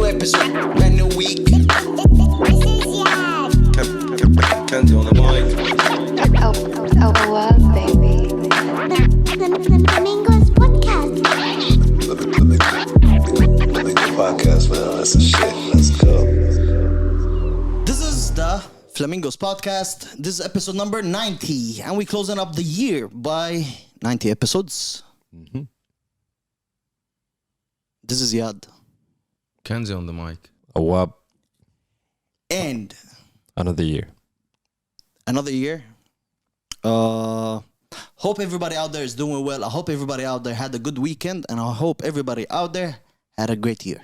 episode, brand new week. Kenzie on the mic. What, baby? Flamingos podcast. Podcast, man. That's a shit. Let's go. This is the Flamingos podcast. This is episode number 90, and we're closing up the year by 90 episodes. Mm-hmm. This is Yad. Kenzie on the mic. Awab. And Another year. another year. Hope everybody out there is doing well. I hope everybody out there had a good weekend, and I hope everybody out there had a great year.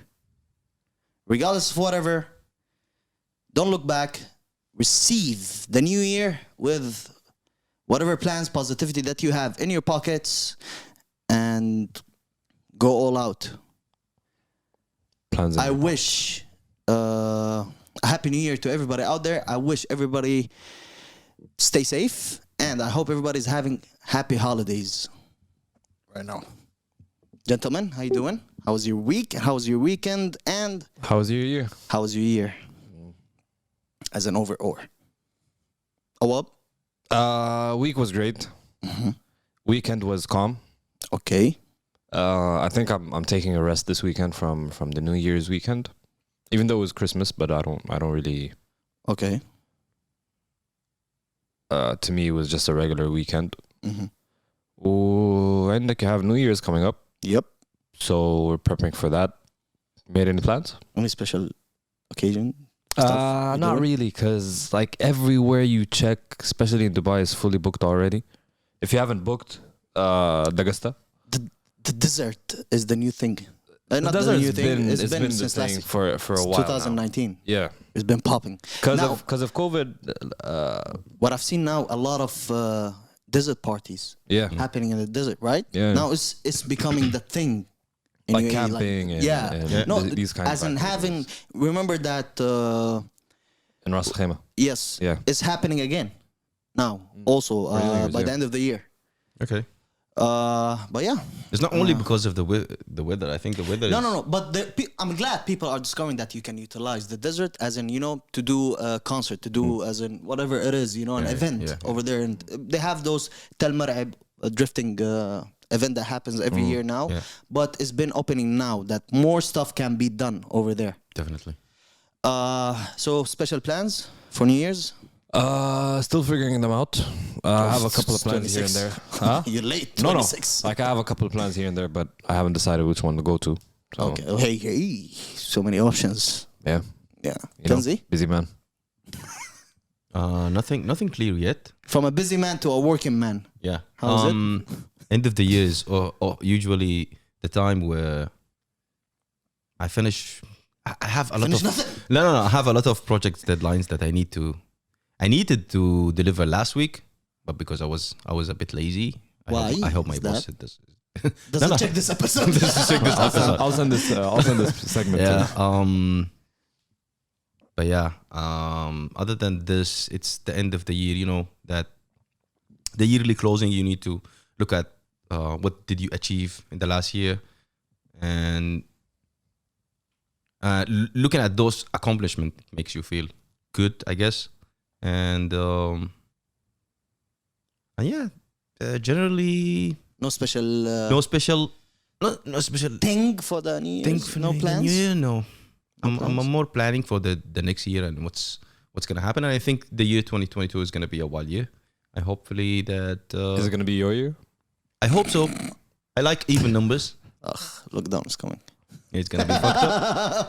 Regardless of whatever, don't look back. Receive the new year with whatever plans, positivity that you have in your pockets, and go all out. Plans. I wish a happy new year to everybody out there. I wish everybody stay safe, and I hope everybody's having happy holidays right now. Gentlemen, how you doing? How was your week? How was your weekend? And How was your year? how was your year? As an overall. Oh, up? Week was great. Weekend was calm. Okay. I think I'm taking a rest this weekend from the New Year's weekend, even though it was Christmas. But I don't really. Okay. To me, it was just a regular weekend. Mm-hmm. Oh, and like you have New Year's coming up, Yep. so we're prepping for that. Made any plans? Any special occasion? Stuff you Not doing? really, because like everywhere you check, especially in Dubai, is fully booked already. If you haven't booked, Dagasta. The desert is the new thing. Not the desert's new thing. It's been the since thing last for a while 2019. now. Yeah, It's been popping. because Now- of COVID. What I've seen now, a lot of desert parties Yeah, happening in the desert, right? Yeah. Now it's becoming the thing. in like UAE, camping and, yeah. and No, these kinds as of in having. Remember that? in Ras Al Khaimah. Yes. Yeah. It's happening again. Now, also Really is, by the yeah. end of the year. Okay. But yeah. It's not only because of the weather. I think the weather is... No. But I'm glad people are discovering that you can utilize the desert as in, to do a concert, to do as in whatever it is, an event over there. And they have those Tel Mar'ib drifting event that happens every year now. yeah. But it's been opening now that more stuff can be done over there. Definitely. So special plans for New Year's? Still figuring them out. I have a couple of plans here and 26. there. Huh? You're late, No. 26. Like I have a couple of plans here and there, but I haven't decided which one to go to. So, Okay. Oh, hey. So many options. Yeah. Yeah. You know, Kenzie? busy man. Nothing clear yet. From a busy man to a working man. Yeah. How's it? End of the years, or usually the time where I finish. I have a lot Finish of nothing? no. I have a lot of project deadlines that I needed to deliver last week, but because I was a bit lazy. Why I hope my is boss that? said this. Doesn't check this episode. I'll send this. I'll send this segment. Yeah. To But yeah. Other than this, it's the end of the year. That the yearly closing. You need to look at what did you achieve in the last year, and looking at those accomplishments makes you feel good, I guess. And yeah, generally No special no special thing for the New Year's? thing for no the plans? New Year, no. I'm plans? more planning for the next year and what's gonna happen. And I think the year 2022 is gonna be a wild year. I hopefully that is it gonna be your year? I hope so. I like even numbers. Ugh, lockdown is coming. It's gonna be fucked up.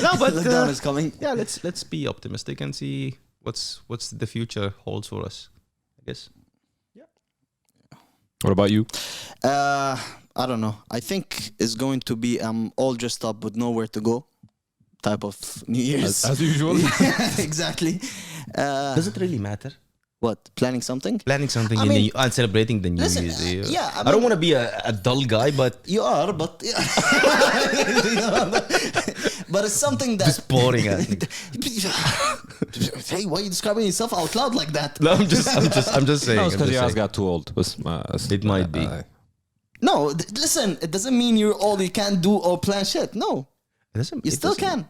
No, but Lockdown is coming. yeah, let's be optimistic and see what's the future holds for us, I guess. What about you? I don't know. I think it's going to be all dressed up with nowhere to go type of New Year's. As usual. Exactly. Does it really matter? What? Planning something? Planning something I mean, and celebrating the New listen, Year's Eve. yeah, I I don't mean- want to be a dull guy, but You are, but but it's something that just boring. I think. Hey, why are you describing yourself out loud like that? No, I'm just saying. No, it's I'm because just your ass saying. got too old. It might be. No, listen, it doesn't mean you're all you can't do or plan shit. No. You still can.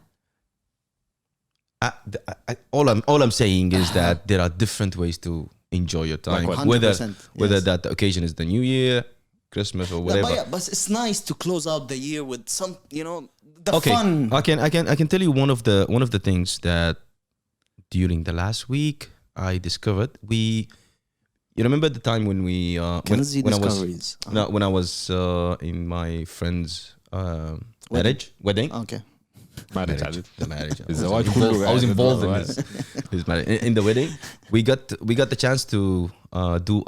All I'm saying is that there are different ways to enjoy your time. what? Whether 100%, yes. that occasion is the New Year, Christmas, or No, whatever. but it's nice to close out the year with some, the Okay, fun. I can tell you one of the things that during the last week I discovered. You remember the time when we Kelsey when I was discoveries. no, when I was in my friend's wedding. Okay. Marriage. The marriage. الزواج I كله was قاعد involved in بالزواج. his marriage. In the wedding, we got the chance to do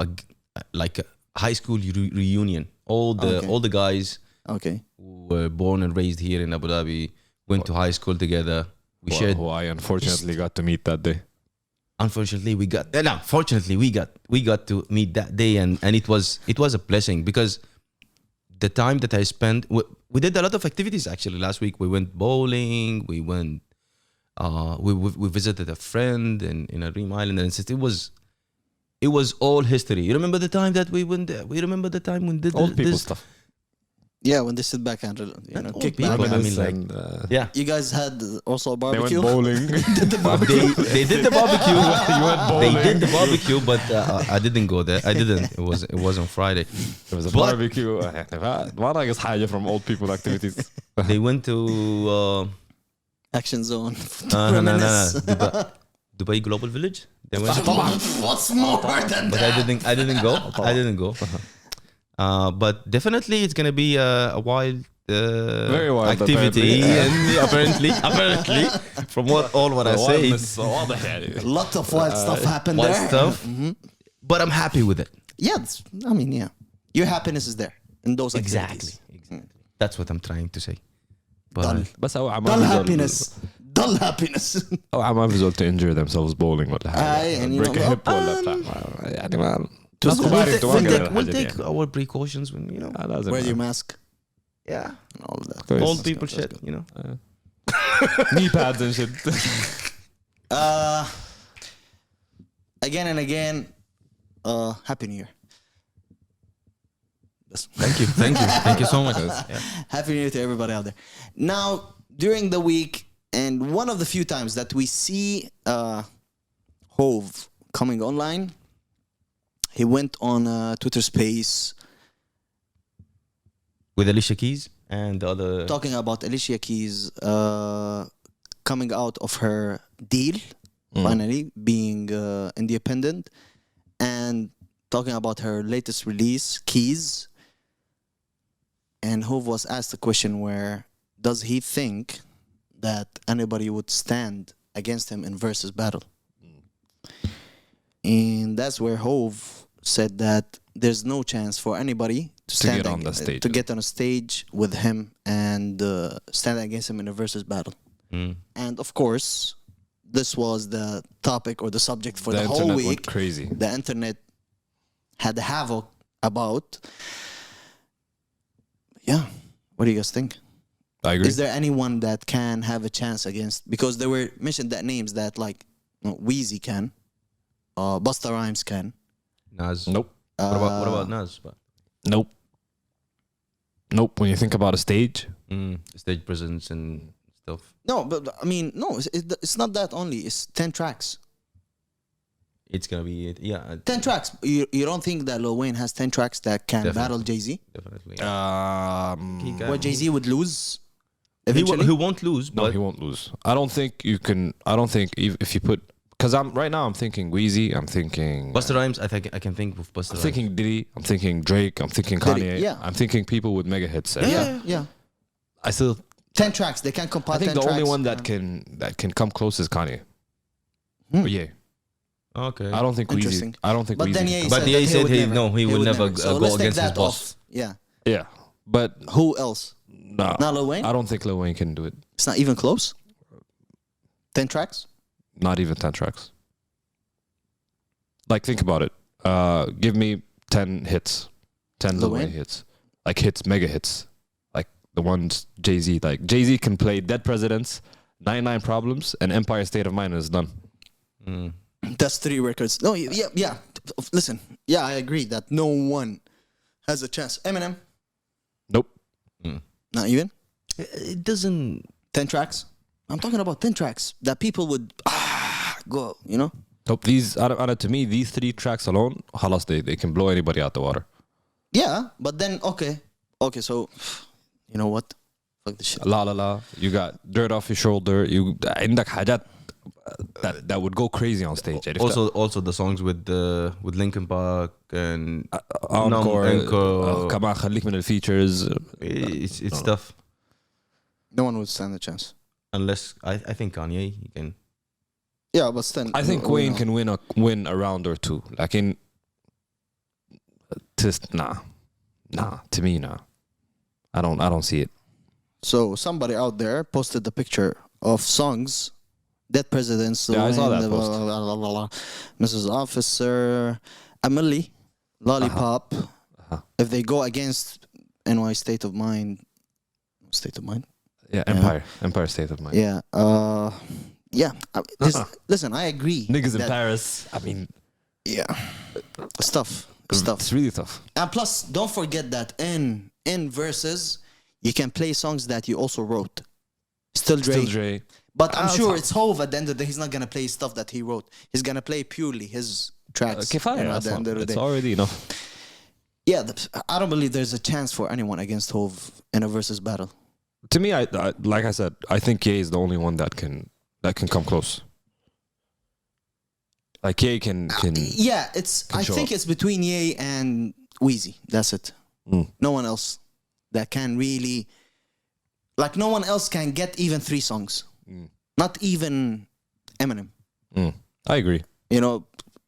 like a high school reunion. All the guys Okay. who were born and raised here in Abu Dhabi went to high school together. We shared. Who I unfortunately got to meet that day. Unfortunately, fortunately, we got to meet that day, and it was a blessing because the time that I spent, we did a lot of activities actually last week. We went bowling, we went, we visited a friend in a Reem Island, and it was all history. You remember the time that we went there? We remember the time when did Old people this stuff. Yeah, when they sit back and old kick people. back. I mean, like, And, yeah. You guys had also a they went barbecue. bowling. They did the barbecue. You went bowling. They did the barbecue, but I didn't go there. I didn't. It was on Friday. There was a But- barbecue. ما ناقص حاجة from old people activities. They went to Action zone. no, Reminisce. Dubai Global Village. They went, What's more than but that? I didn't go. I didn't go. But definitely, it's gonna be a wild, Very wild, activity. apparently. And apparently, from what I say, واضح يعني. A lot of wild stuff happened wild there. stuff. But I'm happy with it. Yeah, yeah. Your happiness is there in those activities. Exactly. That's what I'm trying to say. But Dull. بس أوعى ما Dull في زول- happiness. Dull happiness. أوعى ما في زول to injure themselves bowling ولا حاجة. and you break a know, hip ولا بتاع. يعني ما We'll ناس كبار take- انتوا we'll ما take- قدروا we'll الحاجة take دي. our precautions when لازم. Wear your mask. yeah, And all of that. كويس. old people shit. Knee pads and shit. Again and again, Happy New Year. Thank you so much. Yeah. Happy New Year to everybody out there. Now, during the week, and one of the few times that we see Hove coming online, he went on a Twitter space With Alicia Keys and the other. talking about Alicia Keys coming out of her deal, finally being independent, and talking about her latest release, Keys. And Hove was asked a question where, does he think that anybody would stand against him in Verzuz battle? And that's where Hove said that there's no chance for anybody to stand get on the stage. to get on a stage with him and stand against him in a Verzuz battle. And of course, this was the topic or the subject for the whole internet week. went crazy. The internet had havoc about. Yeah, what do you guys think? I agree. Is there anyone that can have a chance against? Because there were mentioned that names that like Wheezy can, Busta Rhymes can. Nas. Nope. What about Nas? But Nope. When you think about a stage, stage presence and stuff. No, but I mean, no, it's not that only. It's 10 tracks. It's gonna be 10 tracks. You don't think that Lil Wayne has 10 tracks that can Definitely. battle Jay-Z? definitely. Um, Where Jay-Z would lose He eventually? won't lose, no, but he won't lose. I don't think you can. I don't think if you put, because right now I'm thinking Wheezy. I'm thinking. Busta Rhymes. I can think of Busta I'm Rhymes. thinking Diddy. I'm thinking Drake. I'm thinking Diddy, Kanye. yeah. I'm thinking people with mega hits. And yeah. I still. 10 tracks. They can't compile I think 10 the only tracks. one that can come close is Kanye. But yeah, Okay. I don't think Wheezy. Interesting. I don't think But Wheezy. then can he come- But said he that said he would would never So go let's take against his that boss. off. Yeah. yeah, but Who else? no, Not Lil Wayne? I don't think Lil Wayne can do it. It's not even close. 10 tracks? Not even 10 tracks. Like, think about it. Give me 10 hits, 10 Lil Lil Wayne Wayne? hits, like hits, mega hits, like the ones Jay-Z. Like Jay-Z can play Dead Presidents, 99 Problems, and Empire State of Mind is done. That's 3 records. No, yeah. Listen, yeah, I agree that no one has a chance. Eminem, Nope. not even. It doesn't. 10 tracks. I'm talking about 10 tracks that people would go, you know? Nope, these to me, these 3 tracks alone, halas, they can blow anybody out the water. Yeah, but then okay, so you know what? Fuck this shit. La la la. You got Dirt Off Your Shoulder. You عندك حاجات that would go crazy on stage. Also the songs with Linkin Park and Encore. كمان خليك من الفيتشرز. It's tough. No one would stand a chance. Unless I think Kanye he can. Yeah, but still, I think Wayne can win a round or 2. لكن to me nah. I don't see it. So somebody out there posted the picture of songs, Dead Presidents, Yeah, I saw that post. Mrs. Officer, Amelie, Lollipop. If they go against NY State of Mind. Yeah, Empire State of Mind. Yeah. Yeah. Listen, I agree. Niggas in Paris. I mean, yeah. Stuff. It's really tough. And plus, don't forget that in Verzuz, you can play songs that you also wrote. Still Dre. But I'm sure it's Hove at the end of the day. He's not going to play stuff that he wrote. He's going to play purely his tracks. Okay, fine. At the end of the It's day. already enough. Yeah, I don't believe there's a chance for anyone against Hove in a Verzuz battle. To me, I like I said, I think Ye is the only one that can come close. Like Ye can Yeah, I show think up. it's between Ye and Wheezy. That's it. No one else that can really, like, no one else can get even 3 songs. Not even Eminem. I agree. You know,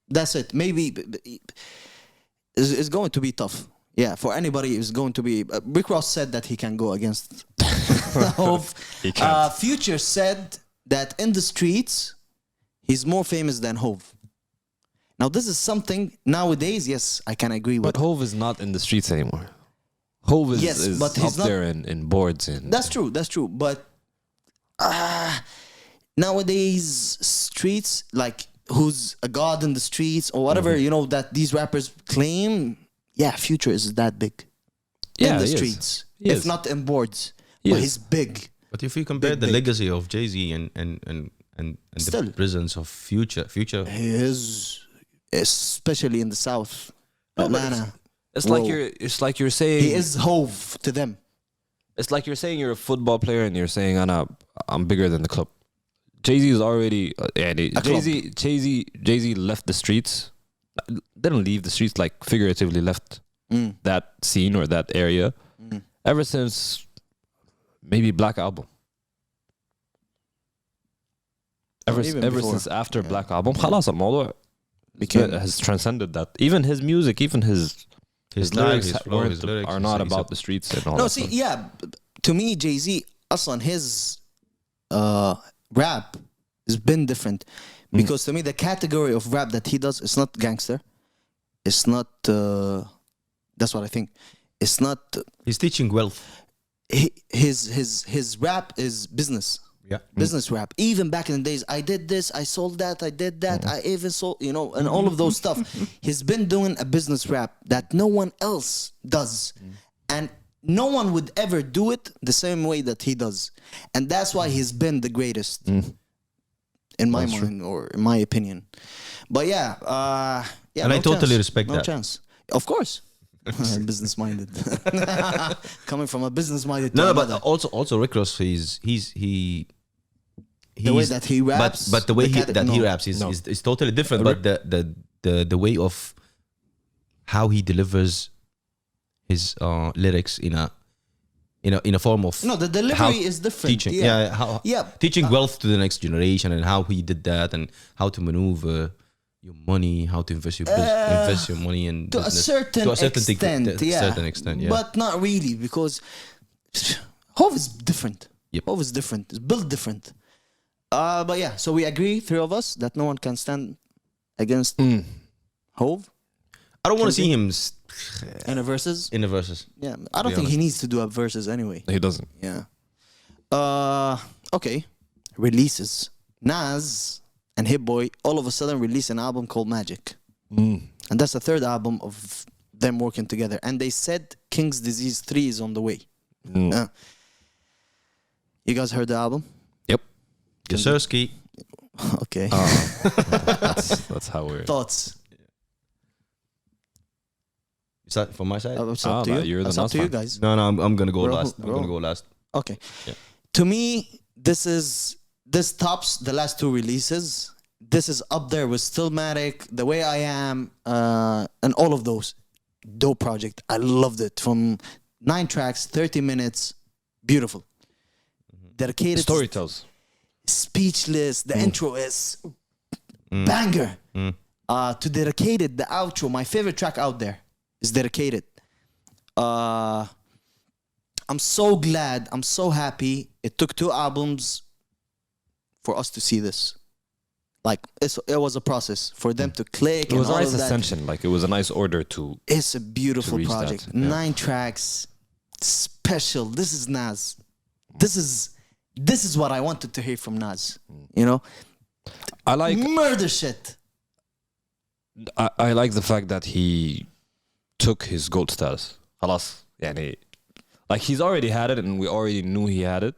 that's it. Maybe it's going to be tough. Yeah, for anybody, it's going to be. Rick Ross said that he can go against Hove. He can't. Future said that in the streets, he's more famous than Hove. Now, this is something nowadays, yes, I can agree with. But Hove is not in the streets anymore. Hove is, Yes, but up he's not- there in boards and That's true. But nowadays, streets, like, who's a god in the streets or whatever, you know, that these rappers claim, yeah, Future is that big. Yeah, in the he is. streets. He If is. not in boards. He But is. he's big. But if you compare the big. legacy of Jay-Z and Still. the presence of Future, He is, especially in the South. No, but Atlanta. it's Whoa. like you're saying He is Hove to them. It's like you're saying you're a football player and you're saying I'm bigger than the club. Jay-Z is already Jay-Z left the streets. Didn't leave the streets, like figuratively left that scene or that area ever since maybe Black Album. Ever even before. since after Black Album, خلاص الموضوع Became- has transcended that. Even his music, even his style, lyrics, his flow, his weren't- lyrics, are not he's about the streets and all No, that see, stuff. yeah, to me, Jay-Z, أصلا his rap has been different. Because to me, the category of rap that he does, it's not gangster. It's not, that's what I think. It's not, He's teaching wealth. his rap is business. Yeah. Business rap. Even back in the days, I did this, I sold that, I did that, I even sold, you know, and all of those stuff. He's been doing a business rap that no one else does. And no one would ever do it the same way that he does. And that's why he's been the greatest. In my mind, or in my opinion. But yeah, yeah. And I totally respect no that. chance. Of course. Business minded. Coming from a business minded. No, but also Rick Ross, the way that he raps, but the way he no. raps is totally different. But the way of how he delivers his lyrics in a form of No, the how delivery is different. teaching, Yeah. teaching wealth to the next generation and how he did that and how to maneuver your money, how to invest your money in To a business. certain extent, Yeah. But not really, because Hove is different. Yep. Hove is different. It's built different. But yeah, so we agree, 3 of us, that no one can stand against Hove I don't want to Can see him in a versus. in the verses. Yeah, I don't think he needs to do a versus anyway. He doesn't. Yeah. Okay. Releases. Nas and Hit Boy all of a sudden release an album called Magic. And that's the 3rd album of them working together. And they said King's Disease 3 is on the way. You guys heard the album? Yep. Yes, sir, Ski. Okay. That's how we're. Thoughts? Is that from my side? It's up to you. You're the It's up to you Nas fan. guys. No, I'm gonna go Bro, last. I'm bro. gonna go last. Okay. Yeah. To me, this tops the last two releases. This is up there with Stillmatic, The Way I Am, and all of those. Dope project. I loved it. From 9 tracks, 30 minutes, beautiful. Dedicated. Story tells. Speechless. The intro is banger. To Dedicated, the outro, my favorite track out there is Dedicated. I'm so glad, I'm so happy it took 2 albums for us to see this. Like, it was a process for them to click. It was a and all nice of that. ascension. Like, it was a nice order to. It's a beautiful reach project. that, yeah. 9 tracks, special. This is Nas. This is what I wanted to hear from Nas. You know, I like. murder shit. I like the fact that he took his GOAT status. خلاص يعني like he's already had it and we already knew he had it.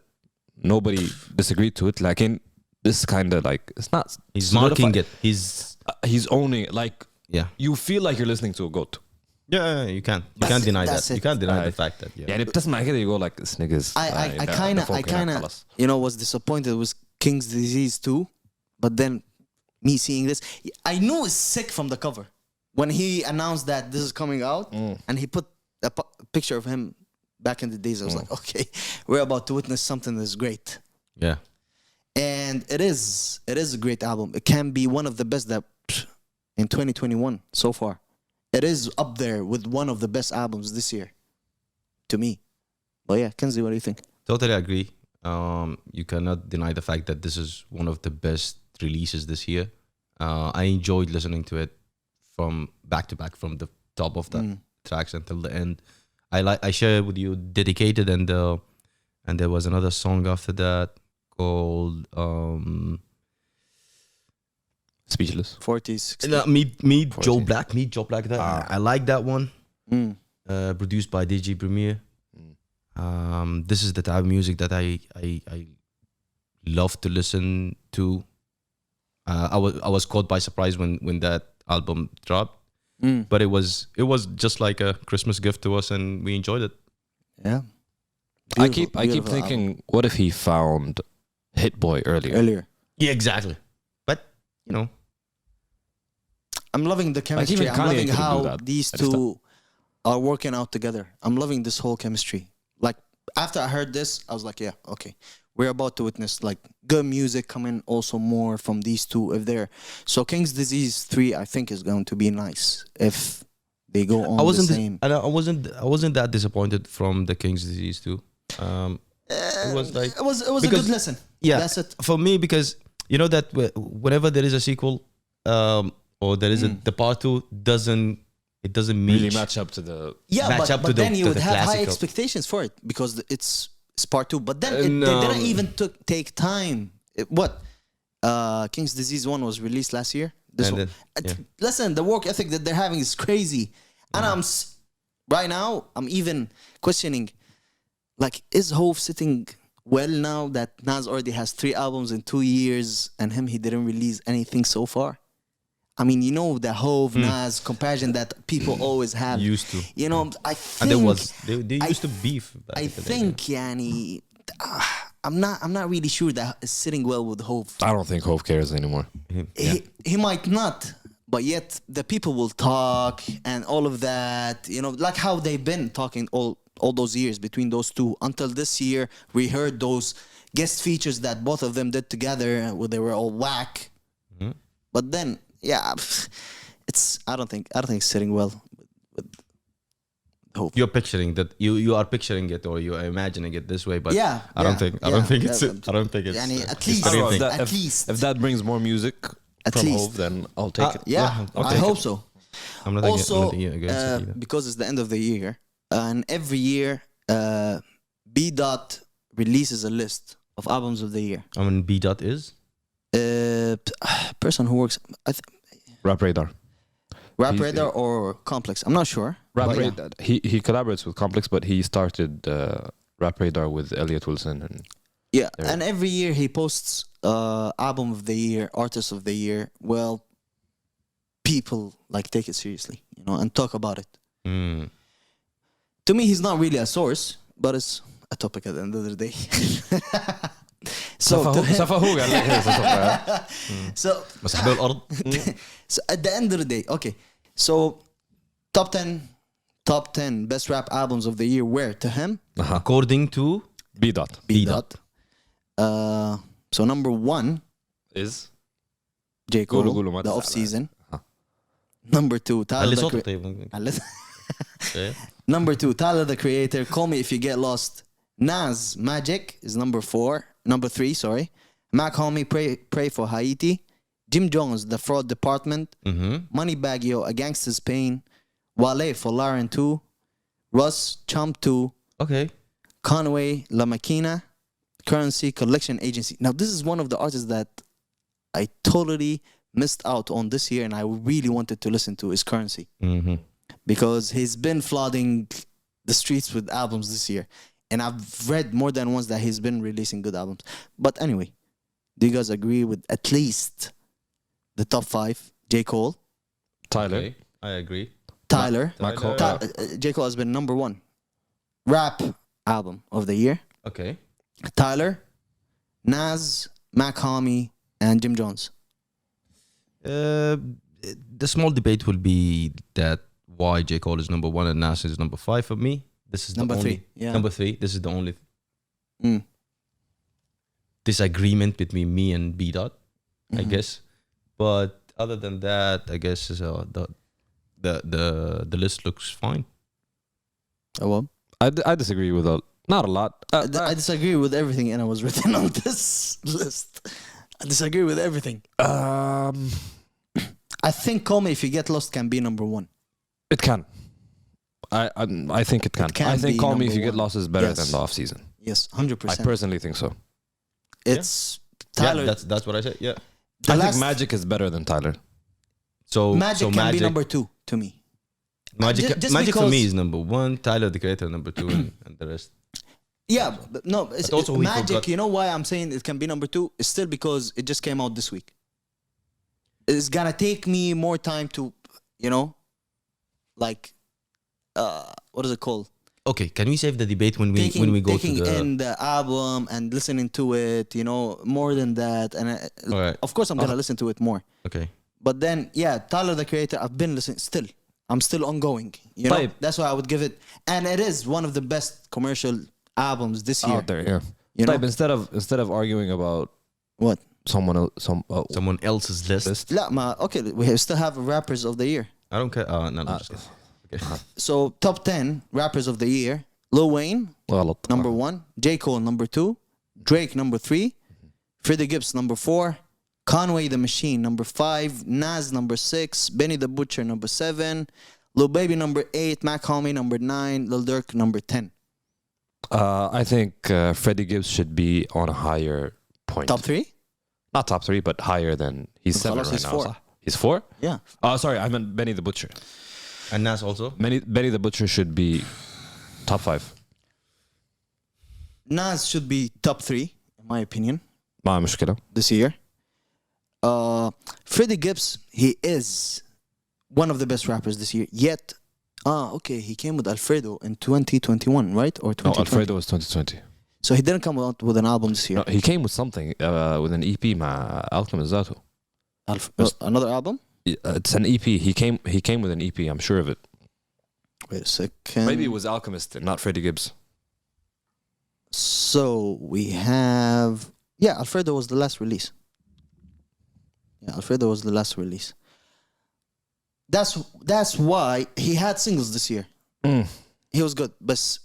Nobody disagreed to it. Like this kind of like it's not. He's solidified. marking it. He's owning it. Like Yeah. you feel like you're listening to a GOAT. Yeah, you can't. You That's can't it, deny that's that. You it. can't deny the Right. fact that. Yeah. يعني بتسمع كده you go like this nigga's. I kind of you know was disappointed with King's Disease too, but then me seeing this, I knew it's sick from the cover when he announced that this is coming out, and he put a picture of him back in the days. I was like, okay, we're about to witness something that's great, Yeah. and it is a great album. It can be one of the best that in 2021 so far. It is up there with one of the best albums this year, to me. But yeah, Kenzie, what do you think? Totally agree. You cannot deny the fact that this is one of the best releases this year. I enjoyed listening to it from back to back, from the top of the tracks until the end. I shared with you Dedicated, and there was another song after that called Speechless. 40s, 60s. Meet Joe Black. I like that one. Produced by DJ Premier. This is the type of music that I love to listen to. I was caught by surprise when that album dropped, but it was just like a Christmas gift to us, and we enjoyed it. Yeah. I keep Beautiful thinking, album. what if he found Hit Boy earlier? Earlier. Yeah, exactly. But I'm loving the chemistry. even I'm Kanye loving couldn't do how that these at this two are working out together. I'm loving this whole chemistry. Like, after I heard this, I was like, yeah, okay. We're about to witness like good music coming also more from these two if they're so King's Disease 3 I think is going to be nice if they go on the same. I wasn't that disappointed from the King's Disease too. It was like It was a because- good lesson. Yeah, That's it. for me, because you know that whenever there is a sequel, or there is the part 2 doesn't meet. Really match up to the. Yeah, match up to but the- then you to would the have high classical. expectations for it because it's part 2. But then No. they didn't even take time. King's Disease 1 was released last year. This And one. then- yeah. Listen, the work ethic that they're having is crazy. And right now, I'm even questioning, like, is Hove sitting well now that Nas already has 3 albums in 2 years and he didn't release anything so far? I mean, you know, the Hove Nas comparison that people always have. Used to. You know, I think. And they I- used to beef. back I in the day. think, Yani, I'm not really sure that it's sitting well with Hove. I don't think Hove cares anymore. He might not, but yet the people will talk and all of that. You know, like how they've been talking all those years between those two until this year. We heard those guest features that both of them did together, where they were all whack. But then, yeah, I don't think it's sitting well with Hope. You're picturing that you are picturing it or you are imagining it this way, but Yeah, I don't yeah, think it's yeah. I don't think it's Yani, uh, at it's least- the same I don't thing. know, If At that- least. if that brings more music At from least. Hove, then I'll take it. Yeah, I'll I take hope it. so. I'm not Also, against it either. because it's the end of the year, and every year, B Dot releases a list of albums of the year. I mean, B dot is Person who works, Rap Radar. Rap He's- Radar or Complex. I'm not sure. Rap but yeah. Radar. He collaborates with Complex, but he started Rap Radar with Elliot Wilson and Yeah, and every year he posts album of the year, artist of the year. Well, people like take it seriously, you know, and talk about it. Mm. To me, he's not really a source, but it's a topic at the end of the day. so, to him- سفهوه قال لك هي سفهوه. so, مسح به الارض. so at the end of the day, okay. So top 10 best rap albums of the year were to him. According to B dot B dot. So number 1, is J. Cole, قولوا ما the تزعل. off season. Number 2, Tyler اللي the صوته Cre- طيب. إيه. Number 2, Tyler the Creator. Call Me If You Get Lost. Nas Magic is number 3, sorry. Mac Homie Pray for Haiti. Jim Jones The Fraud Department. Moneybag Yo A Gangster's Pain. Wale for Lauren 2. Russ Chump 2. Okay. Conway La Maquina. Currency Collection Agency. Now this is one of the artists that I totally missed out on this year and I really wanted to listen to is Currency. Because he's been flooding the streets with albums this year. And I've read more than once that he's been releasing good albums. But anyway, do you guys agree with at least the top 5? J. Cole, Tyler. Okay. I agree. Tyler. Tyler. J. Cole has been number 1 rap album of the year. Okay. Tyler, Nas, Mac Homie, and Jim Jones. The small debate will be that why J. Cole is number 1 and Nas is number 5 for me. This is Number the only, 3, yeah. Number 3. This is the only Mm. disagreement between me and B dot, I guess. But other than that, I guess the list looks fine. Oh, well. I disagree with not a lot. I disagree with everything and I was written on this list. I disagree with everything. I think Call Me If You Get Lost can be number 1. It can. I think it can. It can I think be Call Me If number You Get one. Lost is better Yes. than the off season. Yes, 100%. I personally think so. It's Tyler. Yeah, that's what I said. Yeah. the I last- think Magic is better than Tyler. So Magic so can be number 2 to me. Magic, Just Magic for me because- is number 1. Tyler the Creator number 2, and the rest. Yeah, but no, it's, But also we Magic, forgot- you know why I'm saying it can be number 2? It's still because it just came out this week. It's gonna take me more time to, you know, like, what is it called? Okay, can we save the debate when we go to taking the? in the album and listening to it, you know, more than that. And Alright. of course, I'm gonna listen to it more. Okay. But then, yeah, Tyler the Creator, I've been listening still. I'm still ongoing. You know, Type. that's why I would give it. And it is one of the best commercial albums this year. Out there, yeah. You know Type, instead of arguing about what? someone else, Someone else's list. لا, okay, we still have rappers of the year. I don't care. No, I'm just kidding. Okay. So top 10 rappers of the year: Lil Wayne غلط. number 1, J. Cole number 2, Drake number 3, Freddie Gibbs number 4, Conway the Machine number 5, Nas number 6, Benny the Butcher number 7, Lil Baby number 8, Mac Homie number 9, Lil Durk number 10. I think Freddie Gibbs should be on a higher point. Top 3? Not top 3, but higher than he's 7 خلاص, right he's now. 4. صح? He's 4? Yeah. Sorry, I meant Benny the Butcher. And Nas also. Benny the Butcher should be top 5. Nas should be top 3 in my opinion ما مشكلة. this year. Freddie Gibbs, he is one of the best rappers this year. Yet, okay, he came with Alfredo in 2021, right? Or No, 2020. Alfredo was 2020. So he didn't come out with an album this year. No, he came with something, with an EP مع Alchemist ذاته. Another album? It's an EP. He came with an EP. I'm sure of it. Wait a second. Maybe it was Alchemist, not Freddie Gibbs. So we have, yeah, Alfredo was the last release. Yeah, Alfredo was the last release. That's why he had singles this year. He was good, but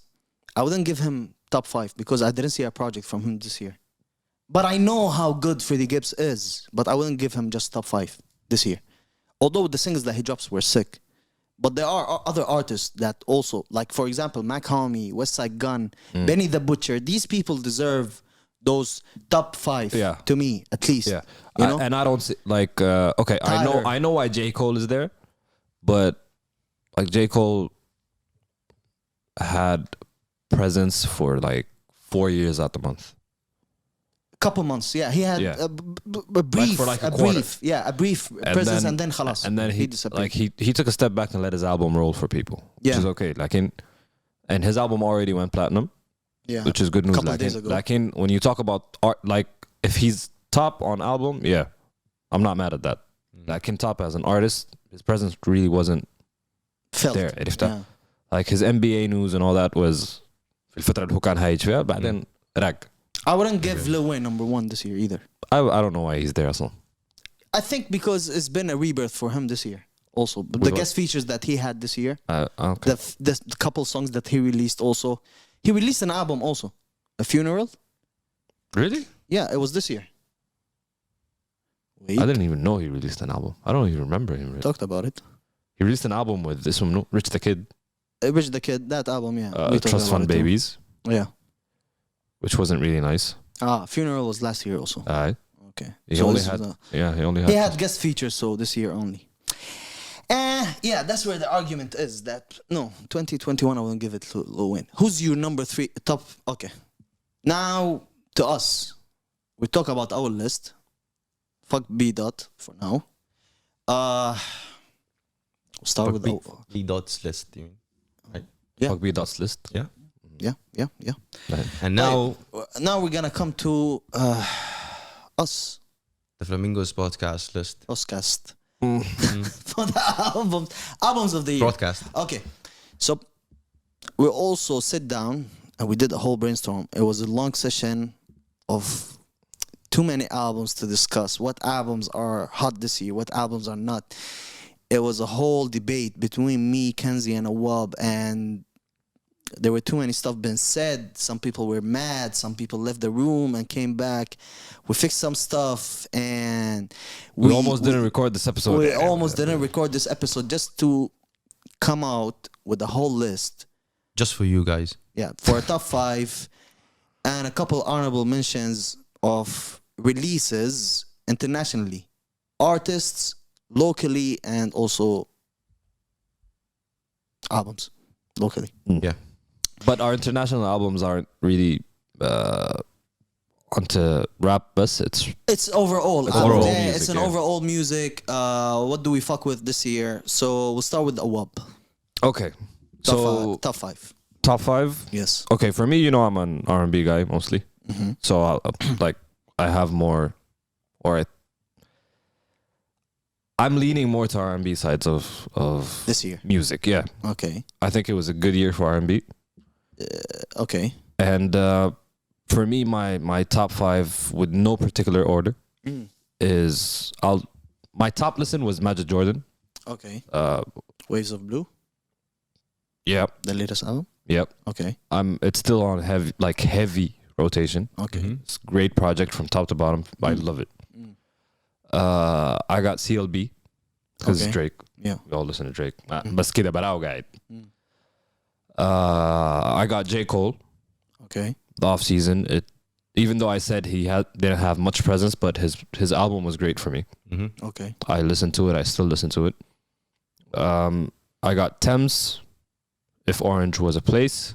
I wouldn't give him top 5 because I didn't see a project from him this year. But I know how good Freddie Gibbs is, but I wouldn't give him just top 5 this year. Although the singles that he drops were sick. But there are other artists that also, like for example, Mac Homie, Westside Gun, Benny the Butcher. These people deserve those top 5 Yeah. to me, at least. Yeah, You know? and I don't see like okay. Tyler. I know why J. Cole is there, but like J. Cole had presence for like 4 years out the month. couple months. Yeah, he had Yeah. a brief, for like a a quarter. brief, yeah, a brief presence, and then khalas. and then he disappeared. like he took a step back and let his album roll for people, which Yeah. is okay. Like and his album already went platinum, yeah, which is good news. Couple of Like days ago. when you talk about art, like if he's top on album, yeah, I'm not mad at that. Like top as an artist, his presence really wasn't felt. there. Yeah. Like his NBA news and all that was في الفترة اللي هو كان هايج فيها بعدين رق. I wouldn't give Lil Wayne number one this year either. I don't know why he's there أصلا. I think because it's been a rebirth for him this year. Also, but the With what? guest features that he had this year, Okay. the couple songs that he released. Also, he released an album. Also, A Funeral. Really? Yeah, it was this year. Wait, I didn't even know he released an album. I don't even remember him. Really. talked about it. He released an album with this one, Rich the Kid, Rich the Kid, that album. Yeah, we talked Trust about Fund it too. Babies, Yeah. which wasn't really nice. Funeral was last year also. Okay. He So only this had was, he only had he had guest features, so this year only. Yeah, that's where the argument is that no, 2021 I wouldn't give it to Lil Wayne. Who's your number 3 top? Okay, now to us, we talk about our list. Fuck B dot for now. Start with B Dot's List. You mean? yeah. Fuck B Dot's list. Yeah. yeah. And now Now we're gonna come to us, the Flamingos podcast list. Oscast, for the albums of the year. Broadcast. Okay, so we also sit down and we did a whole brainstorm. It was a long session of too many albums to discuss. What albums are hot this year? What albums are not? It was a whole debate between me, Kenzie, and Awab, and there were too many stuff being said. Some people were mad. Some people left the room and came back. We fixed some stuff, and We almost didn't record this episode. we almost didn't record this episode just to come out with the whole list. Just for you guys. Yeah, for a top 5 and a couple honorable mentions of releases internationally, artists locally, and also albums locally. Yeah. But our international albums aren't really onto rap bus. It's overall. overall Yeah, music, it's an yeah. overall music. What do we fuck with this year? So we'll start with Awab. Okay. So Top 5. top 5. Yes. Okay, for me, I'm an R&B guy mostly. Mm-hmm. So I have more, or I'm leaning more to R&B sides of This year. music. Yeah, Okay. I think it was a good year for R&B. Okay. And for me, my top 5 with no particular order is my top listen was Magic Jordan. Okay. Uh, Waves of Blue, yep, the latest album. yep. Okay. It's still on heavy rotation. Okay. It's a great project from top to bottom. I love it. I got CLB because Okay. Drake. Yeah. We all listen to Drake. بس كده براو قاعد. I got J. Cole, Okay. the off season. Even though I said he didn't have much presence, but his album was great for me. Mm-hmm. Okay. I listened to it. I still listen to it. I got Thames, If Orange Was a Place.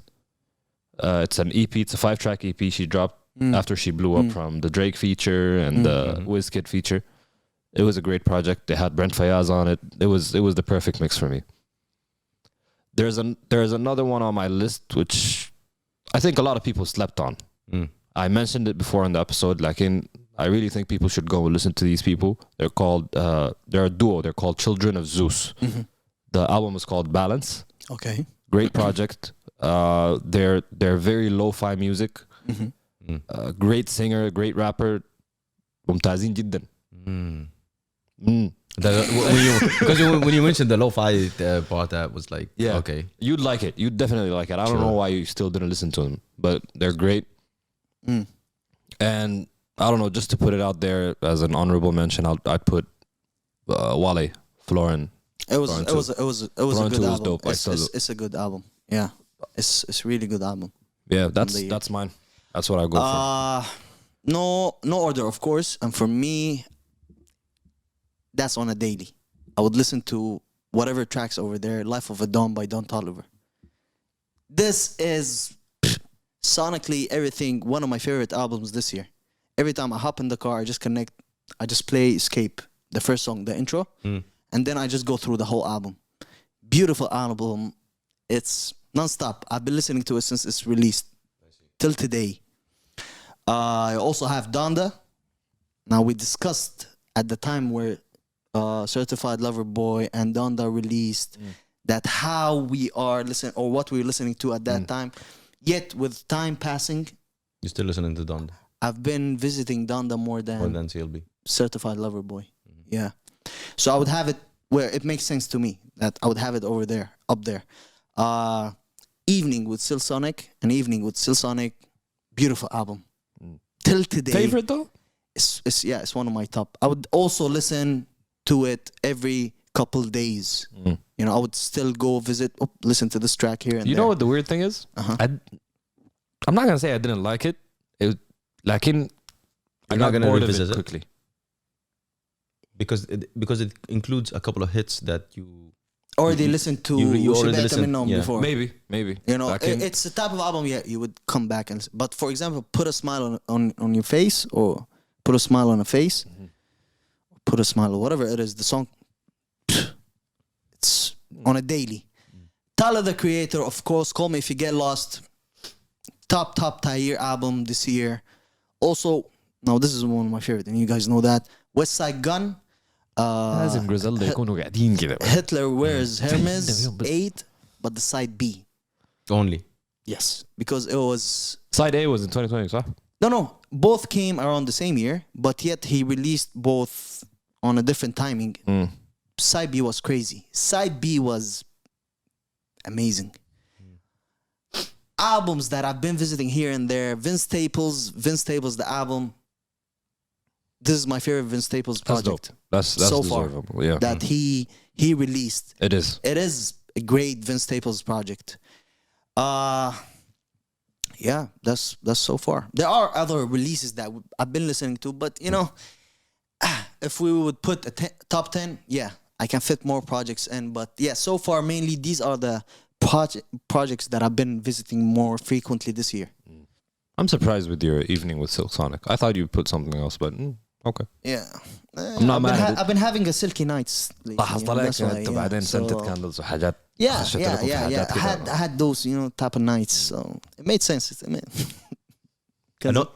It's an EP. It's a 5-track EP she dropped after she blew up from the Drake feature and the Wizkid feature. It was a great project. They had Brent Fayaz on it. It was the perfect mix for me. There's another one on my list which I think a lot of people slept on. I mentioned it before in the episode. I really think people should go and listen to these people. They're called they're a duo. They're called Children of Zeus. The album is called Balance. Okay. Great project. They're very lo-fi music. Great singer, great rapper. ممتازين جدا. Because when you mentioned the lo-fi part, that was like, Yeah. okay. You'd like it. You'd definitely like it. I don't know why you still didn't listen to them, but they're great. And I don't know, just to put it out there as an honorable mention, I'd put Wale, Florin. It was Florin it was it was it was a Florin good 2 was album. dope. It's a good album. Yeah. It's really good album. Yeah, the year. that's mine. That's what I go for. No order, of course. And for me, that's on a daily. I would listen to whatever tracks over there. Life of a Dawn by Don Toliver. This is sonically everything. One of my favorite albums this year. every time I hop in the car, I just play Escape, the first song, the intro, and then I just go through the whole album. Beautiful album. It's non-stop. I've been listening to it since it's released till today. I also have Donda. Now, we discussed at the time where Certified Lover Boy and Donda released that how we are listening or what we were listening to at that time. Yet, with time passing, You're still listening to Donda I've been visiting Donda more more than than CLB. Certified Lover Boy. Yeah. So I would have it where it makes sense to me that I would have it over there, up there. Evening with Still Sonic and Evening with Still Sonic, beautiful album. Till today. Favorite though? It's one of my top. I would also listen to it every couple days. You know, I would still go visit, listen to this track here and You there. know what the weird thing is? I'm not gonna say I didn't like it. I not got gonna bored of revisit it it? quickly. Because it includes a couple of hits that you already listened to you already Shibata listened, Minnom yeah. before. Maybe. You know, Like in- it's the type of album you would come back and listen. But for example, Put a Smile on your face, or Put a Smile on a Face, Put a Smile, or whatever it is, the song, it's on a daily. Tyler, the Creator, of course, Call Me If You Get Lost, top Tahir album this year. Also, now this is one of my favorite, and you guys know that, West Side Gun, لازم جريزيلدا يكونوا قاعدين كده. Hitler Wears Hermes 8, but the side B. only. Yes, because it was... Side A was in 2020, صح? No, both came around the same year, but yet he released both on a different timing. Side B was crazy. Side B was amazing. Albums that I've been visiting here and there. Vince Staples, the album. This is my favorite Vince Staples That's project. dope. That's so far deservable. Yeah. that he released. It is. It is a great Vince Staples project. Yeah, that's so far. There are other releases that I've been listening to, but you know, if we would put a top 10, yeah, I can fit more projects in. But yeah, so far mainly these are the projects that I've been visiting more frequently this year. I'm surprised with your evening with Silk Sonic. I thought you put something else, but okay. Yeah, I'm not mad at it. I've been having a silky nights lately, you know, that's why, انت yeah. بعدين So, scented candles وحاجات. yeah, خشيت لكم في حاجات I كده. had those, you know, type of nights, so it made sense.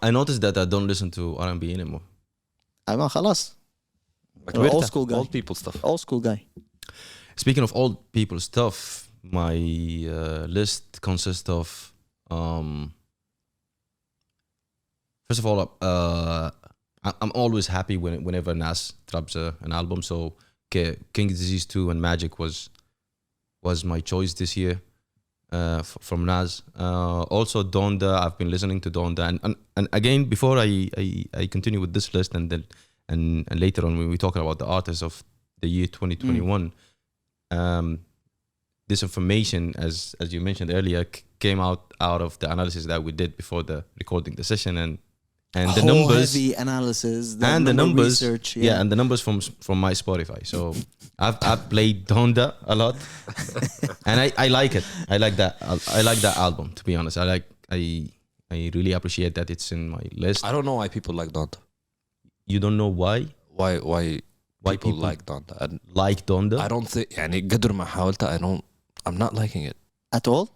I noticed that I don't listen to R&B anymore. أيوة خلاص. كبرت. Old school guy. Old people stuff. Old school guy. Speaking of old people stuff, my list consists of first of all, I'm always happy whenever Nas drops an album. So King Disease 2 and Magic was my choice this year from Nas. Also Donda, I've been listening to Donda, and again, before I continue with this list, and then and later on when we talk about the artists of the year 2021, this information, as you mentioned earlier, came out of the analysis that we did before the recording the session, and the Whole numbers heavy analysis, and the numbers, research, yeah, and the numbers from my Spotify. So I've played Donda a lot, and I like it. I like that album. To be honest, I really appreciate that it's in my list. I don't know why people like Donda. You don't know why Why people like Donda? like Donda? I don't think يعني قدر ما حاولت I'm not liking it. at all.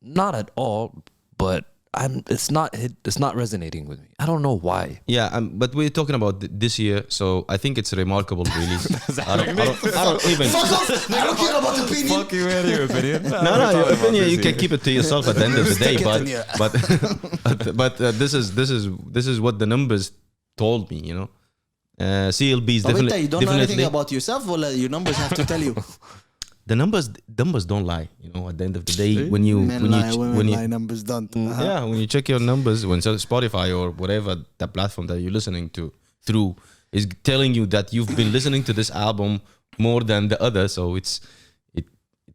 Not at all, but it's not resonating with me. I don't know why. Yeah, but we're talking about this year, so I think it's a remarkable release. I don't even. I don't care about opinion. Fuck you, man, your opinion. No, your opinion. You can keep it to yourself at the end of the day. Stick it in you. But this is what the numbers told me. You know, CLB is طب انت definitely you don't know anything about yourself, or your numbers have to tell you. the numbers don't lie. You know, at the end of the day, when Men lie, women lie, numbers don't. yeah, when you check your numbers, when Spotify or whatever the platform that you're listening to through is telling you that you've been listening to this album more than the other, so it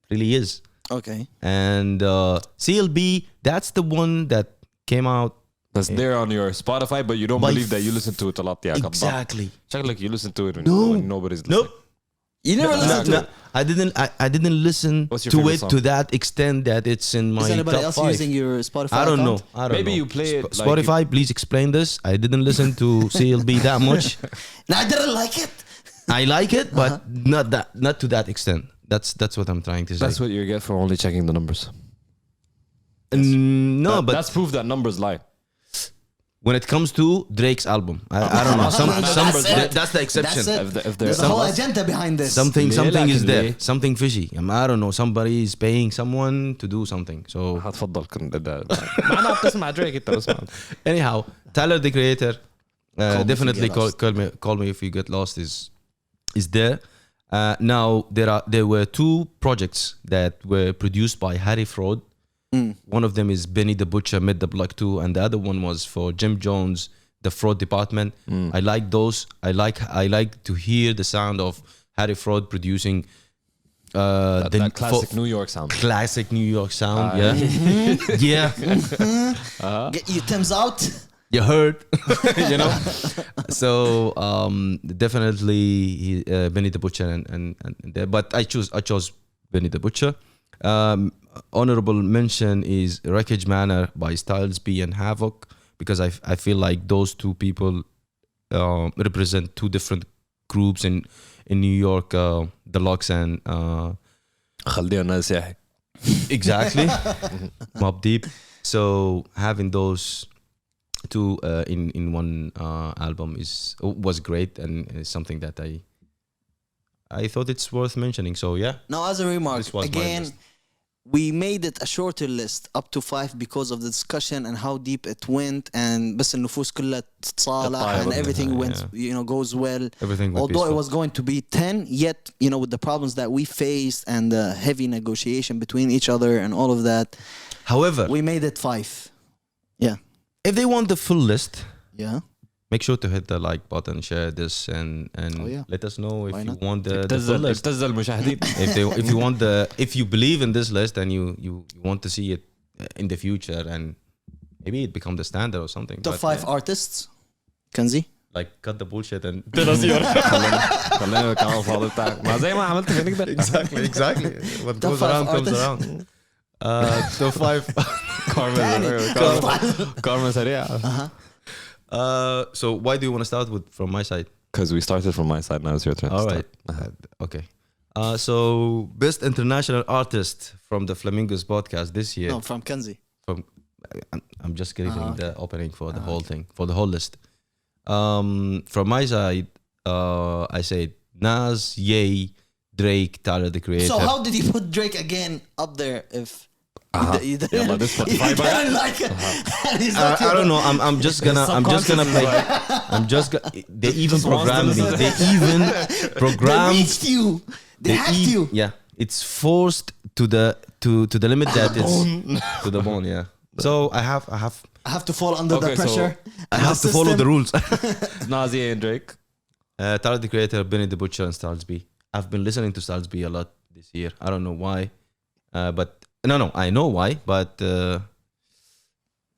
really is. Okay. And CLB, that's the one that came out. That's there on your Spotify, but you don't believe that you listen to it a lot. Yeah, Exactly. check like you listen to it when nobody's listening. Nope. You never listened to it. I didn't listen What's your to favorite it song? to that extent that it's in my Is anybody top else 5. using your Spotify I don't know. account? I don't Maybe know. you play it like Spotify, please explain this. I didn't listen to CLB that much. No, I didn't like it. I like it, but not to that extent. That's what I'm trying to say. That's what you get for only checking the numbers. No, but That's proof that numbers lie. when it comes to Drake's album, I don't know. That's it. That's the exception. That's it. If There's there's a whole agenda behind this. Something ليه is لكن there. ليه؟ Something fishy. I don't know. Somebody is paying someone to do something. So هتفضل معنا بتسمع دريك انت بسمع. anyhow, Tyler the Creator, me if you definitely get lost. call me if you get lost is there. Now there were 2 projects that were produced by Harry Fraud. One of them is Benny the Butcher, Mid the Block 2, and the other one was for Jim Jones, the Fraud Department. I like those. I like to hear the sound of Harry Fraud producing That classic New York sound. classic New York sound. Yeah. Get your Tim's out. You heard, you know. So definitely Benny the Butcher and there. But I chose Benny the Butcher. Honorable mention is Wreckage Manor by Styles P and Havoc, because I feel like those 2 people represent 2 different groups in New York, the Locks and خلينا الناس يحكي. exactly Mobb Deep. So having those 2 in one album was great, and it's something that I thought it's worth mentioning. So yeah, Now, as a remark, This was my again, list. we made it a shorter list up to 5 because of the discussion and how deep it went, and بس النفوس كلها تتصالح and تتطاير. everything went, Yeah. goes well. everything went Although it peaceful. was going to be 10, yet, with the problems that we faced and the heavy negotiation between each other and all of that, However, we made it 5. Yeah. if they want the full list, Yeah. make sure to hit the like button, share this, and Oh, yeah. let us know if Why you not? want the full list. ابتز المشاهدين. If you believe in this list and you want to see it in the future, and maybe it become the standard or something. Top But 5 artists. Kenzie? like cut the bullshit and خلينا الكلام الفاضي بتاعك. ما زي ما عملت في نقدر. exactly what Top goes 5 around comes artists. around. Top 5. كارما سريع. So why do you want to start with from my side? Because we started from my side, now it's your turn. to All start. right. Okay. So best international artist from the Flamingos podcast this year. No, from Kenzie. I'm just giving okay. the opening for the whole thing, for the whole list. From my side, I said Nas, Ye, Drake, Tyler the Creator. So how did you put Drake again up there if you didn't, يلا this you Spotify بقى. didn't like it? And he's not I don't know. I'm just gonna play. They even programmed me. They even They programmed. reached you. They hacked you. Yeah, it's forced to the limit that it's to the bone. Yeah. So I have to fall under the Okay, so pressure. I have to follow the rules. Nazi and Drake. Tyler the Creator, Benny the Butcher, and Styles B. I've been listening to Styles B a lot this year. I don't know why, but no, I know why, but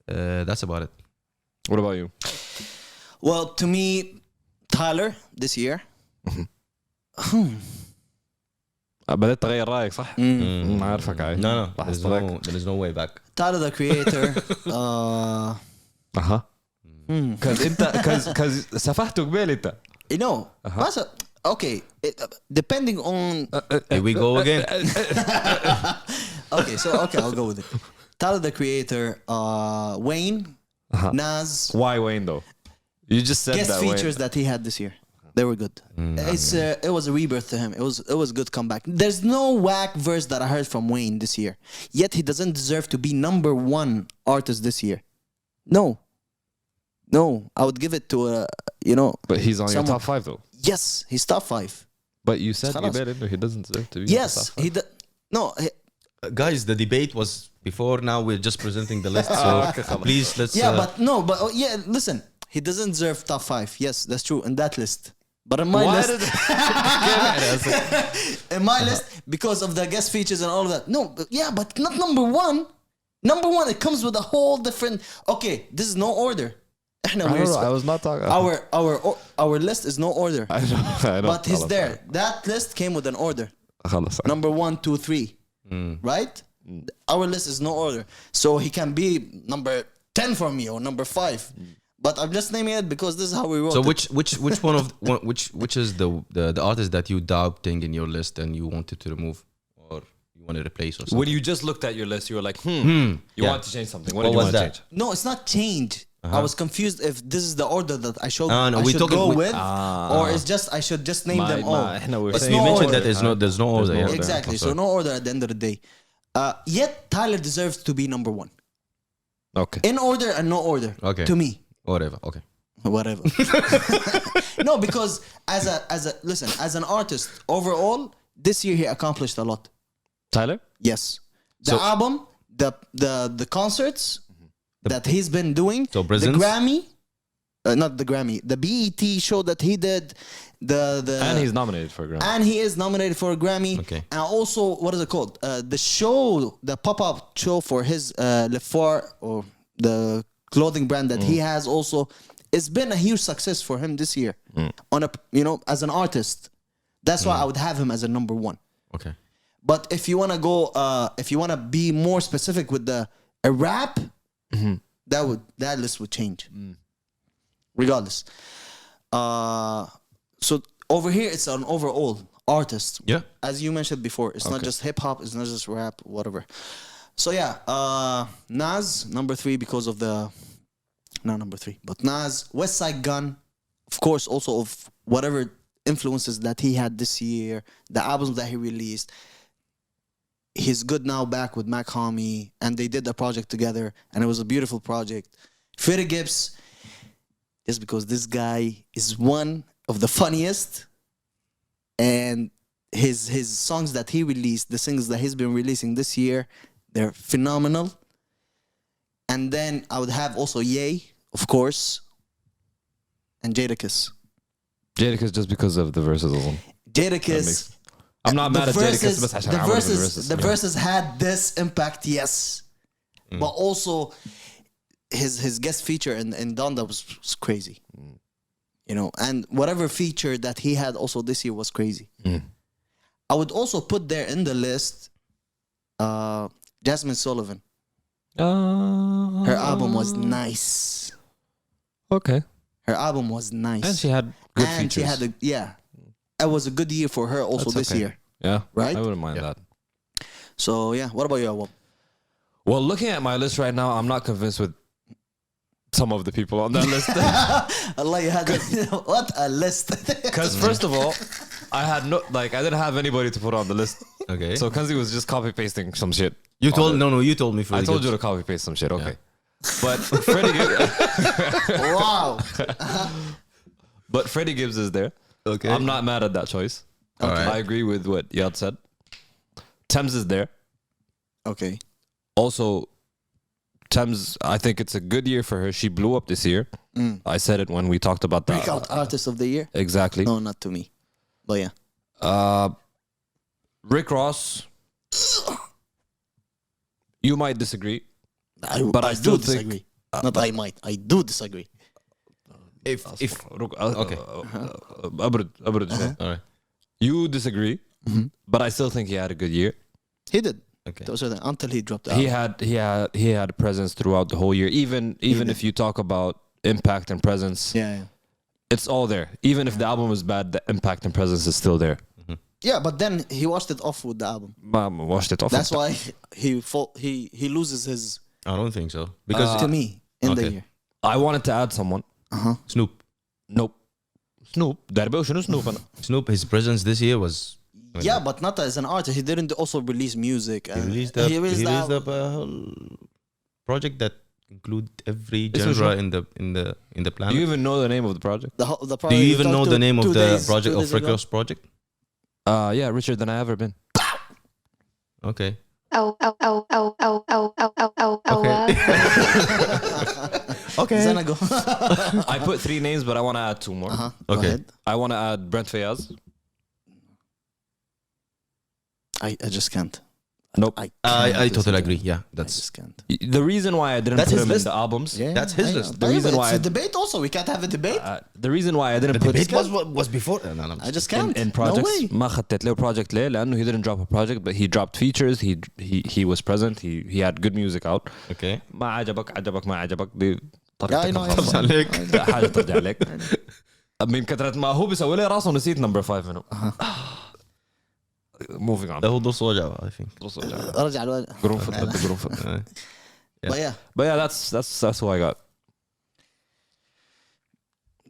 that's about it. What about you? Well, to me, Tyler this year. بدأت تغير رأيك صح؟ ما عارفك عاي. No, لاحظت there is no way back. Tyler the Creator. اها. كز سفحته قبل انت. You know, okay, depending on. Here we go again. Okay, I'll go with it. Tyler the Creator, Wayne, Nas. Why Wayne though? You just said Guest that features that he had this year. They were good. It was a rebirth to him. It was good comeback. There's no whack verse that I heard from Wayne this year. Yet he doesn't deserve to be number 1 artist this year. No, I would give it to But he's on someone. your top 5 though. Yes, he's top 5. But you said خلاص. he doesn't deserve to be. Yes, on the top 5. no. Guys, the debate was before. Now we're just presenting the list. So please let's. Listen, he doesn't deserve top 5. Yes, that's true in that list. But in my list, in my list, because of the guest features and all of that. No, but not number 1. Number 1, it comes with a whole different. Okay, this is no order. إحنا I don't we're know. I was not talking. our list is no order. I know. But he's there. That list came with an order. خلص. Number 1, 2, 3. Right? Our list is no order. So he can be number 10 for me or number 5. But I'm just naming it because this is how we wrote So it. which one of which is the artist that you doubting in your list and you wanted to remove or you want to replace or something? When you just looked at your list, you were like, you Yeah. want to change something. What What did you was want to that? change? No, it's not change. I was confused if this is the order that I should, No, I we should talking- go we- with, or it's just I should just name them all. No, we're It's saying You no mentioned order. that there's no order. no yeah. order. Exactly. So no order at the end of the day. Yet Tyler deserves to be number 1 Okay. in order and no order. Okay. To me, Whatever. Okay. whatever. No, because as an artist overall, this year he accomplished a lot. Tyler? Yes, the So- album, the concerts that he's been doing, So the Presence? Grammy, not the Grammy, the BET show that he did, the And he's nominated for a Grammy. and he is nominated for a Grammy. Okay. And also, what is it called? The show, the pop-up show for his Lefort or the clothing brand that he has also. It's been a huge success for him this year. On a as an artist, that's why I would have him as a number 1. Okay. But if you want to go, if you want to be more specific with a rap, that list would change. Regardless. So over here, it's an overall artist. Yeah. As you mentioned before, it's not just hip hop, it's not just rap, whatever. So yeah, Nas number 3 because of the not number 3, but Nas, West Side Gun, of course, also of whatever influences that he had this year, the albums that he released. He's good now back with Mac Homie, and they did a project together, and it was a beautiful project. Freddie Gibbs, just because this guy is one of the funniest, and his songs that he released, the singles that he's been releasing this year, they're phenomenal. And then I would have also Ye, of course, and Jadakiss. Jadakiss just because of the verses alone. Jadakiss. I'm not mad at Jadakiss. بس عشان عمل The Yeah. verses had this impact, yes, but also his guest feature in Donda was crazy, and whatever feature that he had also this year was crazy. I would also put there in the list, Jasmine Sullivan. Her album was nice. Okay. Her album was nice, And she had good and features. she had it was a good year for her also That's this okay. year. Yeah. Right? I wouldn't mind that. So yeah, what about you, Awam? Well, looking at my list right now, I'm not convinced with some of the people on that list. Allah, you had what a list. Because first of all, I had I didn't have anybody to put on the list. Okay. So Kanzi was just copy pasting some shit. you told on it. you told me. I told you to copy paste some shit. Okay. But Freddie Gibbs, Wow. but Freddie Gibbs is there. Okay. I'm not mad at that choice. Alright. I agree with what Yad said. Thames is there. Okay. Also, Thames, I think it's a good year for her. She blew up this year. I said it when we talked about that. Breakout artist of the year? Exactly. No, not to me. But yeah. Rick Ross, you might disagree. But I do still think- disagree. Not I might. I do disagree. if Okay. أبرد شوي. all right. You disagree, but I still think he had a good year. He did. Okay. To a certain- until he dropped out. He had presence throughout the whole year. Even if you talk about impact and presence, Yeah. it's all there. Even if the album was bad, the impact and presence is still there. Yeah, but then he washed it off with the album. Washed it off. That's why he loses his I don't think so because to me in the okay. year. I wanted to add someone. Snoop. Nope. Snoop. Darbe شنو Snoop أنا. Snoop, his presence this year was. Yeah, but not as an artist. He didn't also release music. He released up a whole project that include every genre in the planet. Do you even know the name of the project? the Do you even know the name of the project of Rick Ross project? Yeah, Richer Than I Ever Been. Okay. Okay. Zanago. I put 3 names, but I want to add 2 more. Go Okay. ahead. I want to add Brent Fayaz. I just can't. Nope. I totally listen to agree. him. Yeah, I that's just can't. The reason why I didn't That's put his him in list. the albums. Yeah, That's his I know. list. The reason why it's I- a debate also. We can't have a debate. The reason why I didn't the put debate was before. No, no, I just can't. in No projects way. ما خطيت له project ليه لأنه he didn't drop a project but he dropped features he was present he had good music out Okay. ما عجبك ما عجبك دي Yeah, I طريقتك know. الخاصة. عليك. حاجة ترجع لك من كثرة ما هو بيسوي لي راسه نسيت number 5 منه moving on ده هو نص وجع I think. بص رجع. ارجع الوجه. قرنفل بدي قرنفل But yeah, but yeah that's who I got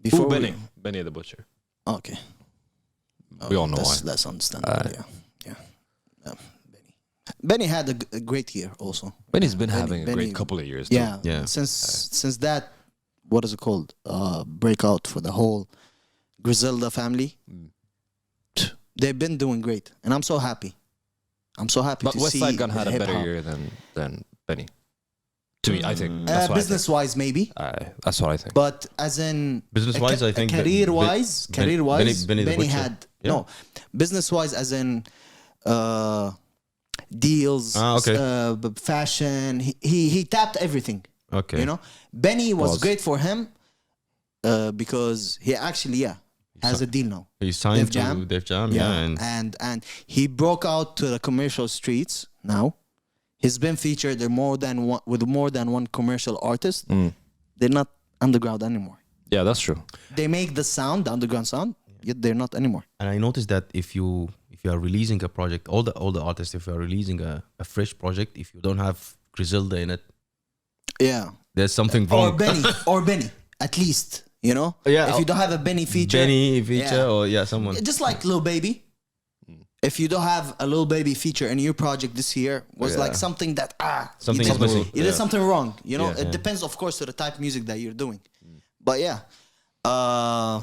before Benny Benny the Butcher Okay. We all know that's, why. That's understandable. Yeah. Benny had a great year also. Benny's been having a Benny- great couple of years too. Yeah. Yeah. Since that, what is it called? Breakout for the whole Griselda family. They've been doing great, and I'm so happy. I'm so happy But to West see Side Gun had a better hip-hop. year than Benny to me I think that's what Business wise, maybe, I think. That's what I think but as in Business-wise, I think career wise, Benny the Butcher. had Yeah. no business wise, as in deals, Okay. fashion. He tapped everything. Okay. You know, Benny was Was. great for him because he actually has a deal now. He signed Def Jam. to Def Jam. Yeah. And he broke out to the commercial streets now. He's been featured in with more than one commercial artist. They're not underground anymore. yeah that's true They make the sound, the underground sound, yet they're not anymore. And I noticed that if you are releasing a project, all the artists, if you are releasing a fresh project, if you don't have Griselda in it, Yeah. there's something wrong. Or Benny, at least, you know? Yeah. If you don't have a Benny feature. Benny feature Yeah. or someone. Just like Lil Baby. If you don't have a Lil Baby feature in your project this year, was Yeah. like something that Something you is did, missing. you did Yeah. something wrong. You know, Yeah. it depends, of course, to the type of music that you're doing. But yeah,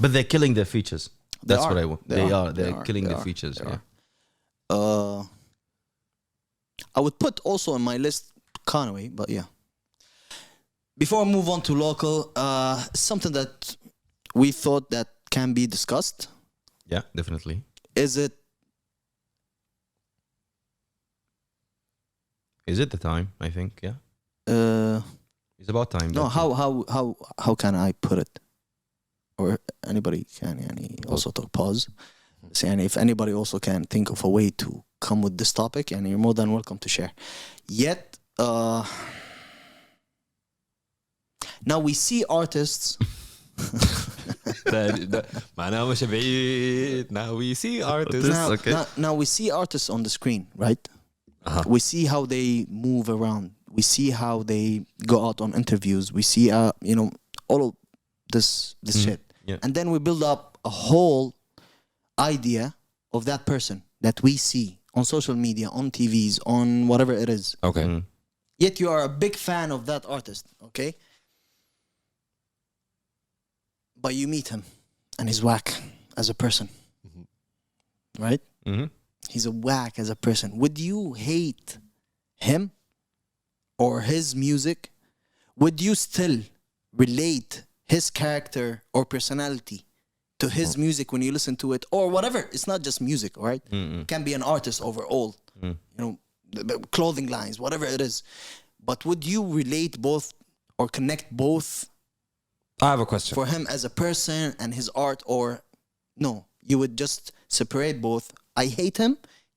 But they're killing their features. That's are. what I want. They are. They're They killing are. their They are. features. They Yeah. are. I would put also in my list Conway, but yeah. Before I move on to local, something that we thought that can be discussed. Yeah, definitely. Is it Is it the time? I think. Yeah. It's about time. no? that- How can I put it? Or anybody can also talk pause. So, if anybody also can think of a way to come with this topic, and you're more than welcome to share. Yet, now we see artists. معناها مش بعيد now we see artists Now we see artists on the screen, right? We see how they move around. We see how they go out on interviews. We see, all of this shit. Yeah. And then we build up a whole idea of that person that we see on social media, on TVs, on whatever it is. okay Yet you are a big fan of that artist, okay? But you meet him and he's whack as a person. Right? Mhm. He's a whack as a person. Would you hate him or his music? Would you still relate his character or personality to his music when you listen to it, or whatever? It's not just music, all right? It can be an artist overall, clothing lines, whatever it is. But would you relate both or connect both I have a question for him as a person and his art, or no, you would just separate both? I hate him,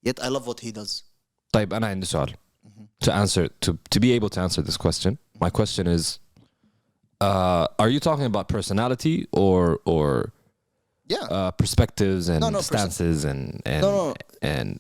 yet I love what he does. طيب أنا عندي سؤال to be able to answer this question my question is are you talking about personality or Yeah. perspectives and No, stances and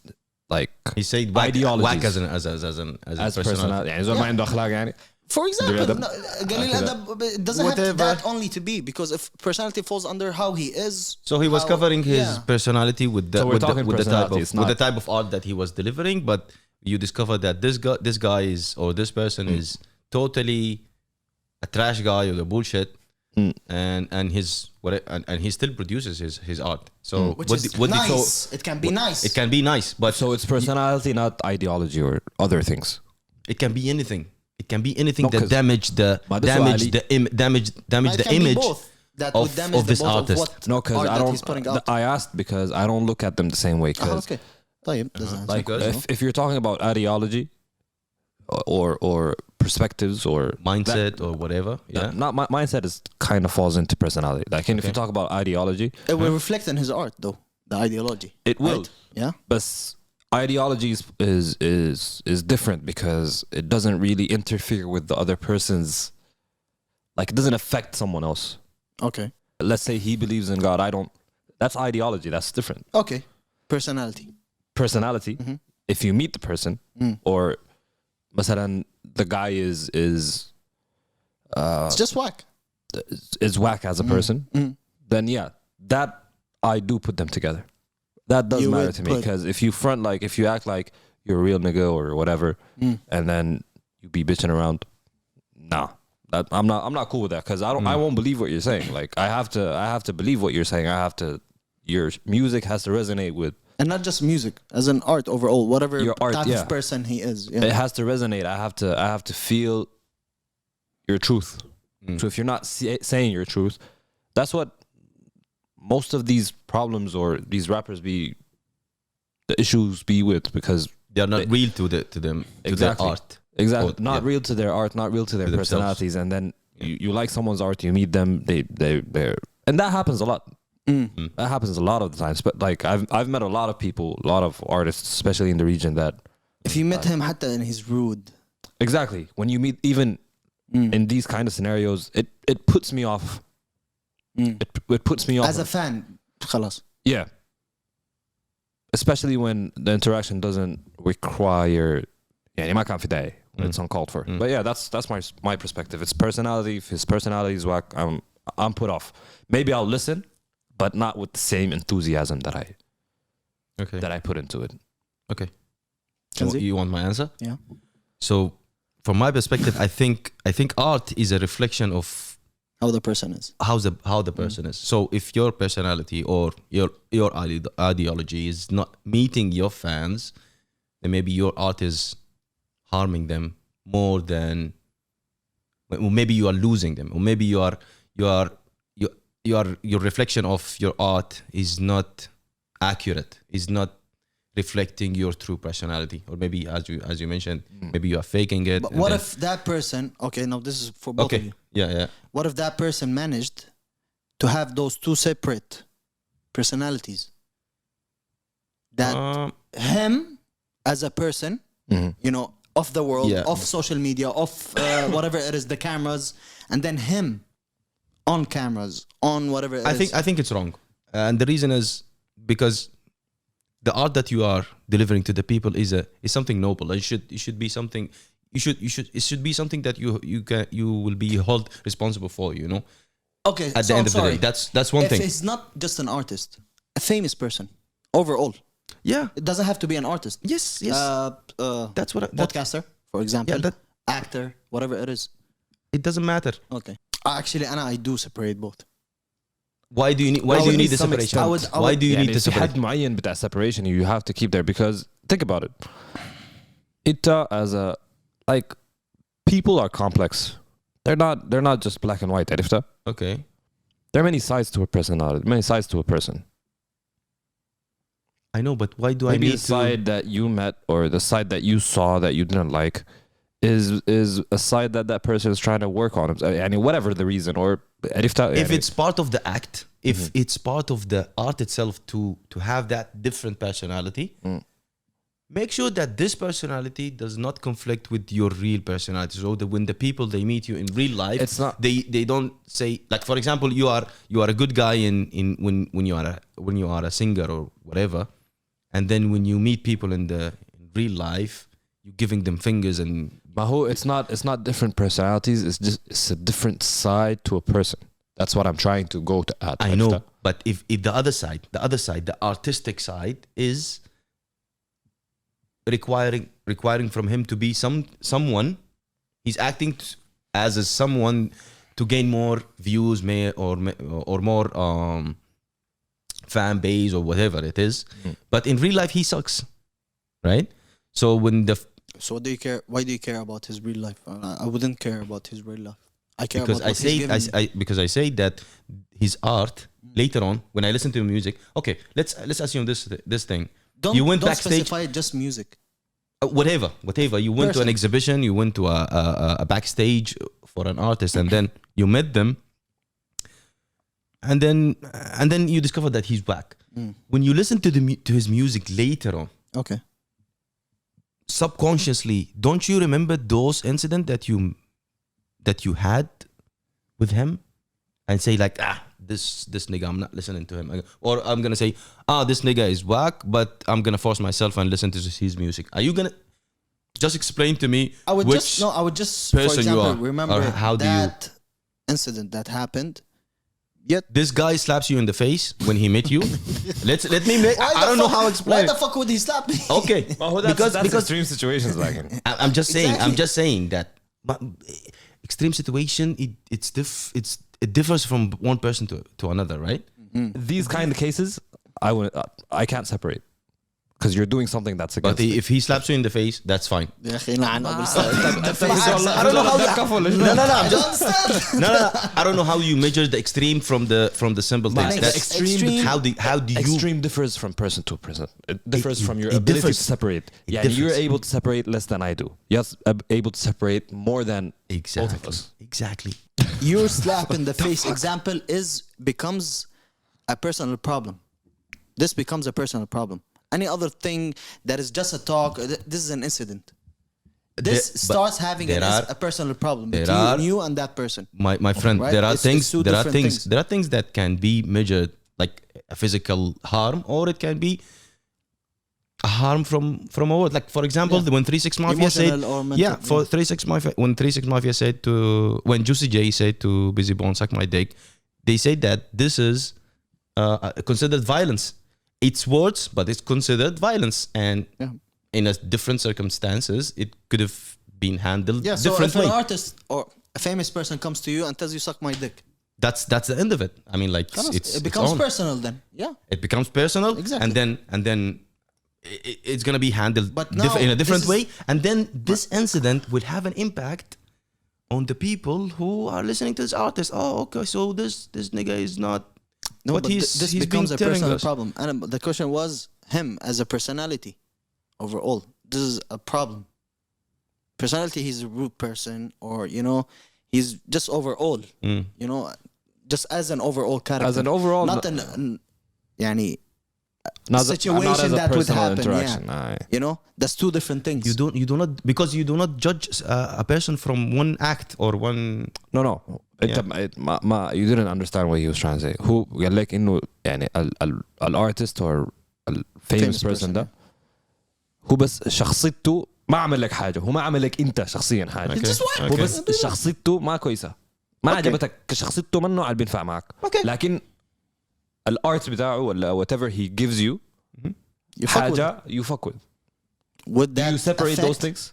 like He said whack, ideologies whack as as a personality. personality يعني زول ما عنده أخلاق يعني For example, أدب. قليل الأدب, it doesn't have Whatever. that only to be, because if personality falls under how he is. So he was how- covering his yeah. personality with the So we're with the, talking with the type personality, of it's with not- the type of art that he was delivering, but you discover that this guy is, or this person is totally a trash guy or a bullshit, and his and he still produces his art. So Which what is the- what the- nice. so- It can be nice. It can be nice, but so it's personality not ideology or other things it can be anything. It can be anything No, that 'cause- damage the But this damage Ali- the damage It the can be image both that of- would damage of the this both artist. Of what no because art I that don't he's putting out. I asked because I don't look at them the same way because Okay. طيب, does that answer Like your question? if you're talking about ideology or perspectives or Mindset or whatever. Yeah. not my mindset is kind of falls into personality. Like if you talk about ideology, It will reflect in his art, though. The ideology. it will. Right? Yeah. But ideology is different because it doesn't really interfere with the other person's. Like it doesn't affect someone else. Okay. Let's say he believes in God. I don't. That's ideology. That's different. Okay. Personality. Personality. If you meet the person, or مثلا the guy is It's just whack. whack as a person, then yeah, that I do put them together. That does You matter would to me put- because if you act like you're a real nigga or whatever, and then you be bitching around, nah, that I'm not cool with that because I won't believe what you're saying. Like I have to believe what you're saying. Your music has to resonate with. And not just music, as an art overall, whatever Your art, type yeah. of person he is. Yeah. It has to resonate. I have to feel your truth. So if you're not saying your truth, that's what most of these problems or these rappers the issues be with because They're not real to them, to Exactly. their art. exactly Or- not yeah. real to their art, not real to their To themselves. personalities, and then you like someone's art, you meet them, they're and that happens a lot. That happens a lot of the times. But like I've met a lot of people, a lot of artists, especially in the region that If you met him, حتى and he's rude. exactly when you meet even in these kind of scenarios, it puts me off. It puts me off As a fan, خلاص. yeah. Especially when the interaction doesn't require يعني ما كان في داعي when it's uncalled for. But yeah, that's my perspective. It's personality. If his personality is whack, I'm put off. Maybe I'll listen, but not with the same enthusiasm that I put into it. Okay. Kenzie? You want my answer? Yeah. So, from my perspective, I think art is a reflection of How the person is. how the person is. So, if your personality or your ideology is not meeting your fans, then maybe your art is harming them more than, or maybe you are losing them, or maybe your reflection of your art is not accurate, is not reflecting your true personality, or maybe as you mentioned, maybe you are faking it. But and what then- if that person, okay, now this is for both of Okay, you. yeah. What if that person managed to have those two separate personalities? That him as a person, you know, of the world, Yeah. of social media, of whatever it is, the cameras, and then him on cameras, on whatever it is. I think it's wrong, and the reason is because the art that you are delivering to the people is something noble. It should be something. It should be something that you will be held responsible for. You know. Okay, At the end of the day, that's one if thing. it's not just an artist, a famous person overall, Yeah. it doesn't have to be an artist. Yes. Yes. That's what. Podcaster, for example, Yeah, actor, whatever it is. it doesn't matter. Okay. Actually, I do separate both. Why do you need? Why do you need the some separation? extent. Why do you need يعني the في حد separation? معين بتاع separation you have to keep there because think about it. As a like people are complex. They're not just black and white. عرفتها? Okay. There are many sides to a personality, many sides to a person. I know, but why do Maybe I the need to? side that you met or the side that you saw that you didn't like is a side that person is trying to work on. And whatever the reason, or If it's part of the act, if it's part of the art itself to have that different personality, make sure that this personality does not conflict with your real personality. So that when the people they meet you in real life, It's not- they don't say, like, for example, you are a good guy in when you are a singer or whatever, and then when you meet people in real life, you're giving them fingers and Mahu, it's not different personalities. It's a different side to a person. That's what I'm trying to go to at. I know, but if the other side, the artistic side is requiring from him to be someone, he's acting as a someone to gain more views, or more fan base or whatever it is. But in real life, he sucks, right? So So do you care? Why do you care about his real life? I wouldn't care about his real life. I care because about what he's giving. because I say that his art later on when I listen to music. Okay, let's assume this thing. Don't, You went don't backstage. specify just music. Whatever. You went to an Person. exhibition. You went to a backstage for an artist, and then you met them, and then you discover that he's whack. When you listen to to his music later on, Okay. subconsciously, don't you remember those incidents that you had with him, and say like, this nigga, I'm not listening to him, or I'm gonna say, this nigga is whack, but I'm gonna force myself and listen to his music. Are you gonna just explain to me I would which just for person you example are, remember or how do you? that incident that happened. Yet This guy slaps you in the face when he met you. Let me make. I don't know how to Why explain. the fuck would he slap me? Okay, That's because extreme situations like I'm just saying. Exactly. I'm just saying that. But extreme situation, it differs from one person to another, right? these kind of cases. I can't separate because you're doing something that's But against. if he slaps you in the face, that's fine. يا أخي لعن أبو السعد. I don't know how. No, I'm just. Understand? No. I don't know how you measure the extreme from the simple things. Like That's extreme- How do you? Extreme differs from person to person. It differs from your it ability differs. to separate. It Yeah, differs. you're able to separate less than I do. Yes, able to separate more than Exactly. both of us. Exactly. Your slap in the face example becomes a personal problem. This becomes a personal problem. Any other thing that is just a talk, this is an incident. This But starts having there are- a personal problem there between are- you and that person. My friend, Right? there are It's things. two There are different things. things. There are things that can be measured like a physical harm, or it can be a harm from a word. Like for example, Yeah. when 36 Mafia said, Emotional or mental, yeah, for 36 Mafia, when 36 Mafia said when Juicy J said to Busy Bone, suck my dick, they said that this is considered violence. It's words, but it's considered violence, and Yeah. in a different circumstances, it could have been handled Yeah, so if differently. an artist or a famous person comes to you and tells you suck my dick, That's the end of it. I mean, like it becomes on. personal then. Yeah. It becomes personal, Exactly. and then it's gonna be handled But now in a different this is- way, and then this incident will have an impact on the people who are listening to this artist. Oh, okay, so this nigga is not. No, what but this he's becomes been a telling personal us. problem. And the question was him as a personality overall. This is a problem. Personality, he's a rude person, or he's just overall. Mm. Just as an overall character. As an overall, not an يعني not as a situation that would personal happen. interaction. Yeah. That's two different things. You do not because you do not judge a person from one act or one. No. You didn't understand what he was trying to say. هو قال لك إنه يعني الارتست or famous person ده هو بس شخصيته ما عمل لك حاجة، هو ما عمل لك أنت شخصيا حاجة. Okay. just what? هو بس شخصيته ما كويسة، ما Okay. عجبتك كشخصيته منه على بينفع معك. Okay. لكن الارت بتاعه ولا whatever he gives you You fuck with, حاجة you fuck with. would Do that you separate those affect- things?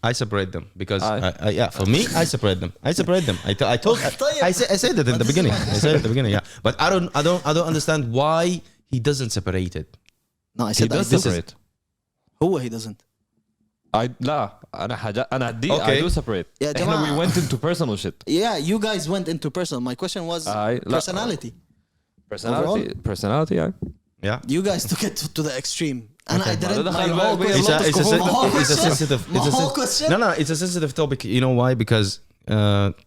I separate them because I- for me I separate them. I told I said it in the beginning. I said it at the beginning. Yeah, but I don't understand why he doesn't separate it. No, I He said does that. separate. He doesn't. لا أنا حاجة أنا عندي Okay. I do separate. يا إحنا جماعة. we went into personal shit. Yeah, you guys went into personal. My question was لا. personality. Personality يعني. Yeah. You guys took it to the extreme. And I didn't. ما My دخل whole بقى- question- It's a My whole sensitive. question- my whole question- No, it's a sensitive topic. You know why? Because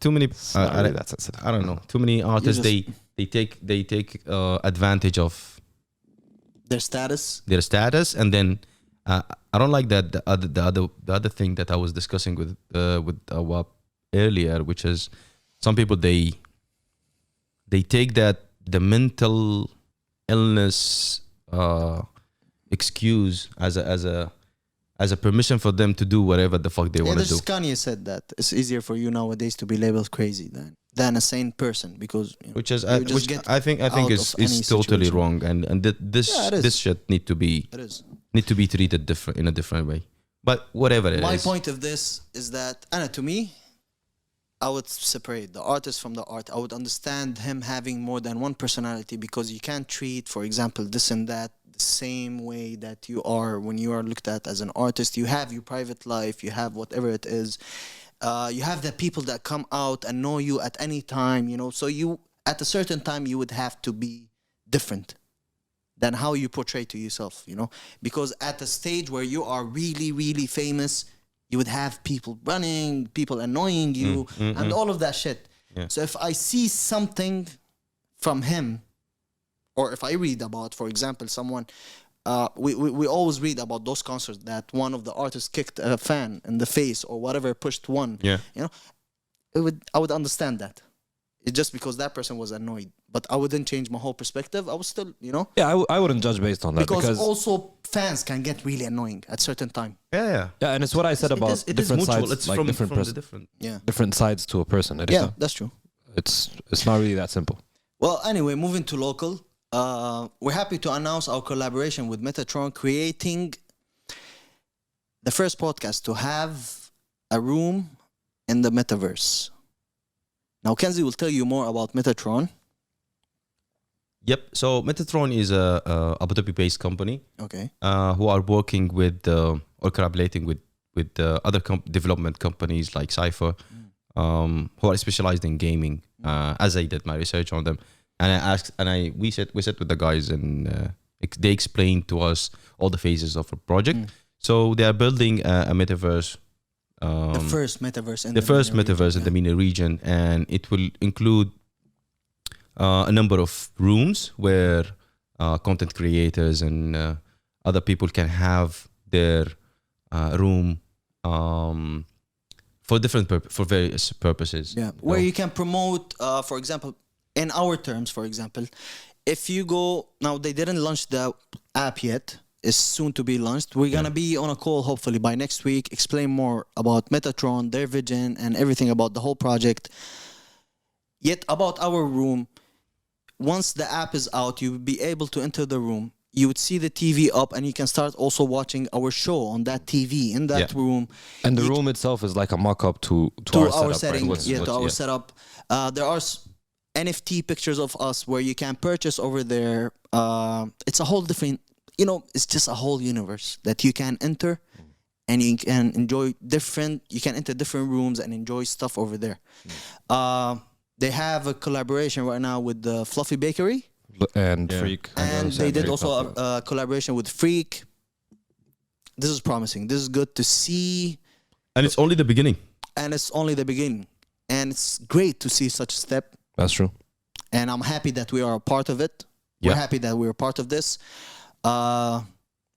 too many. That's sensitive. I don't know. Too many artists. just- They take advantage of Their status. their status, and then I don't like that the other thing that I was discussing with Awab earlier, which is some people they take that the mental illness excuse as a permission for them to do whatever the fuck they Yeah, want to this do, Kanye said that it's easier for you nowadays to be labeled crazy than a sane person because which is you just which get I think out is of any totally situation. wrong, and this Yeah, it is. this shit need to be treated different in a different way. But whatever it is. My point of this is that, Anna, to me, I would separate the artist from the art. I would understand him having more than one personality because you can't treat, for example, this and that the same way that you are when you are looked at as an artist. You have your private life, you have whatever it is. You have the people that come out and know you at any time, so you, at a certain time, you would have to be different. than how you portray to yourself, you know? Because at the stage where you are really, really famous, you would have people running, people annoying you, and all of that shit. Yeah. So if I see something from him, or if I read about, for example, someone, we always read about those concerts that one of the artists kicked a fan in the face or whatever, pushed one. Yeah. You know, I would understand that. It's just because that person was annoyed, but I wouldn't change my whole perspective. I was still, you know, Yeah, I wouldn't judge based on that because also fans can get really annoying at certain time. Yeah. yeah, and it's what I said about It is different mutual. sides, It's like from different the different. Yeah, different sides to a person. It is yeah, not- that's true. it's not really that simple. Well, anyway, moving to local, we're happy to announce our collaboration with Metatron, creating the first podcast to have a room in the Metaverse. Now, Kenzie will tell you more about Metatron. Yep. So Metatron is a Abu Dhabi-based company Okay. who are working with or collaborating with other development companies like Cypher, who are specialized in gaming. As I did my research on them, and I asked, and we sat with the guys, and they explained to us all the phases of a project. So they are building a metaverse. The first Metaverse in The first MENA metaverse region, in the MENA region, and it will include a number of rooms where content creators and other people can have their room for for various purposes. Yeah, where you can promote, for example, in our terms, for example, if you go now, they didn't launch the app yet. It's soon to be launched. We're gonna be on a call hopefully by next week, explain more about Metatron, their vision, and everything about the whole project. Yet about our room, once the app is out, you will be able to enter the room. You would see the TV up, and you can start also watching our show on that TV in that room. And the room itself is like a mock-up to To our our setup, setting, right? to our setup. There are NFT pictures of us where you can purchase over there. It's a whole different, it's just a whole universe that you can enter, and you can enjoy you can enter different rooms and enjoy stuff over there. They have a collaboration right now with the Fluffy Bakery, and Freak. and they did also a collaboration with Freak. This is promising. This is good to see, And it's only the beginning. and it's only the beginning. And it's great to see such a step. That's true. And I'm happy that we are a part of it. We're Yeah. happy that we're a part of this.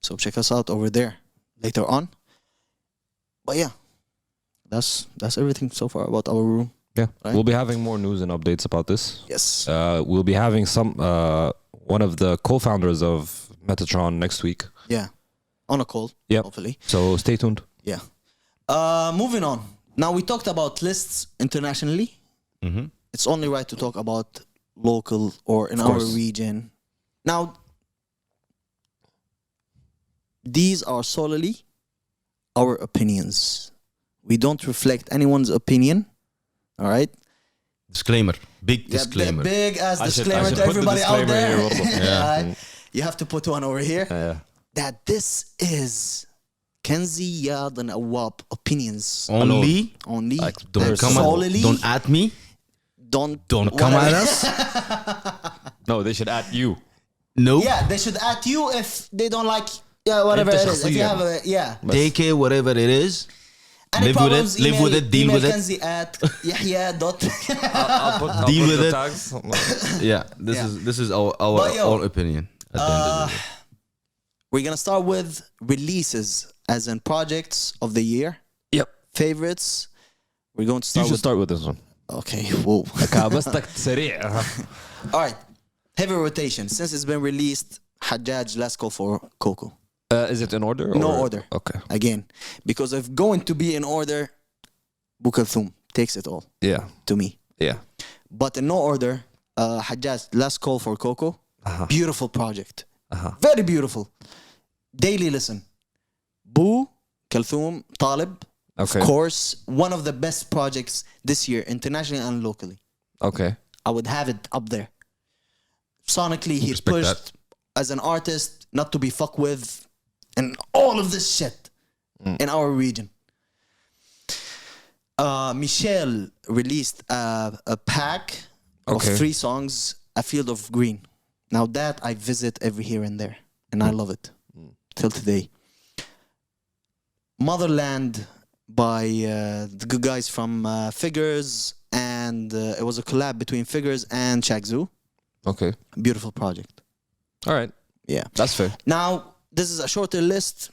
So check us out over there later on. But yeah, that's everything so far about our room. Yeah, Right. we'll be having more news and updates about this. Yes. We'll be having one of the co-founders of Metatron next week. Yeah. On a call. Yep. Hopefully. So stay tuned. Yeah. Moving on. Now we talked about lists internationally. Mm-hmm. It's only right to talk about local or in Of our course. region. Now, these are solely our opinions. We don't reflect anyone's opinion. All right? Disclaimer. Big disclaimer. Big ass I should disclaimer to put the everybody out disclaimer there. here also. Yeah. Alright? You have to put one over here. Yeah. That this is Kenzie Yad and Awab opinions. Only. Only. Don't And come solely. Don't at me. Don't Come whatever. at us. No, they should at you. No. Yeah, they should at you if they don't like whatever it is. If you have a Take it, whatever it is. any live with problems, it, live with it, deal email with it. Kenzie at Yahya dot. I'll Deal put with the it. tags. Yeah. This is our opinion. At the end of the day. We're gonna start with releases, as in projects of the year, Yep. favorites. We're going to You start should with. start with this one. Okay, whoa. كابستك سريع. All right, heavy rotation. Since it's been released, Hajjaj, let's go for Coco. Is it in order? No or- order. Okay. Again, because if going to be in order, Bukalthum takes it all Yeah. to me. Yeah. But in no order, Hajjaj, last call for Coco. Beautiful project. Very beautiful. Daily listen. Boo, Kalthum, Talib. Okay. Of course, one of the best projects this year, internationally and locally. Okay. I would have it up there. Sonically, he Respect pushed that. as an artist, not to be fucked with, and all of this shit in our region. Michelle released a pack Okay. of 3 songs, A Field of Green. Now that I visit every here and there, and I love it till today. Motherland by the good guys from Figures, and it was a collab between Figures and Shaq Zoo. Okay. Beautiful project. All right. Yeah. That's fair. Now, this is a shorter list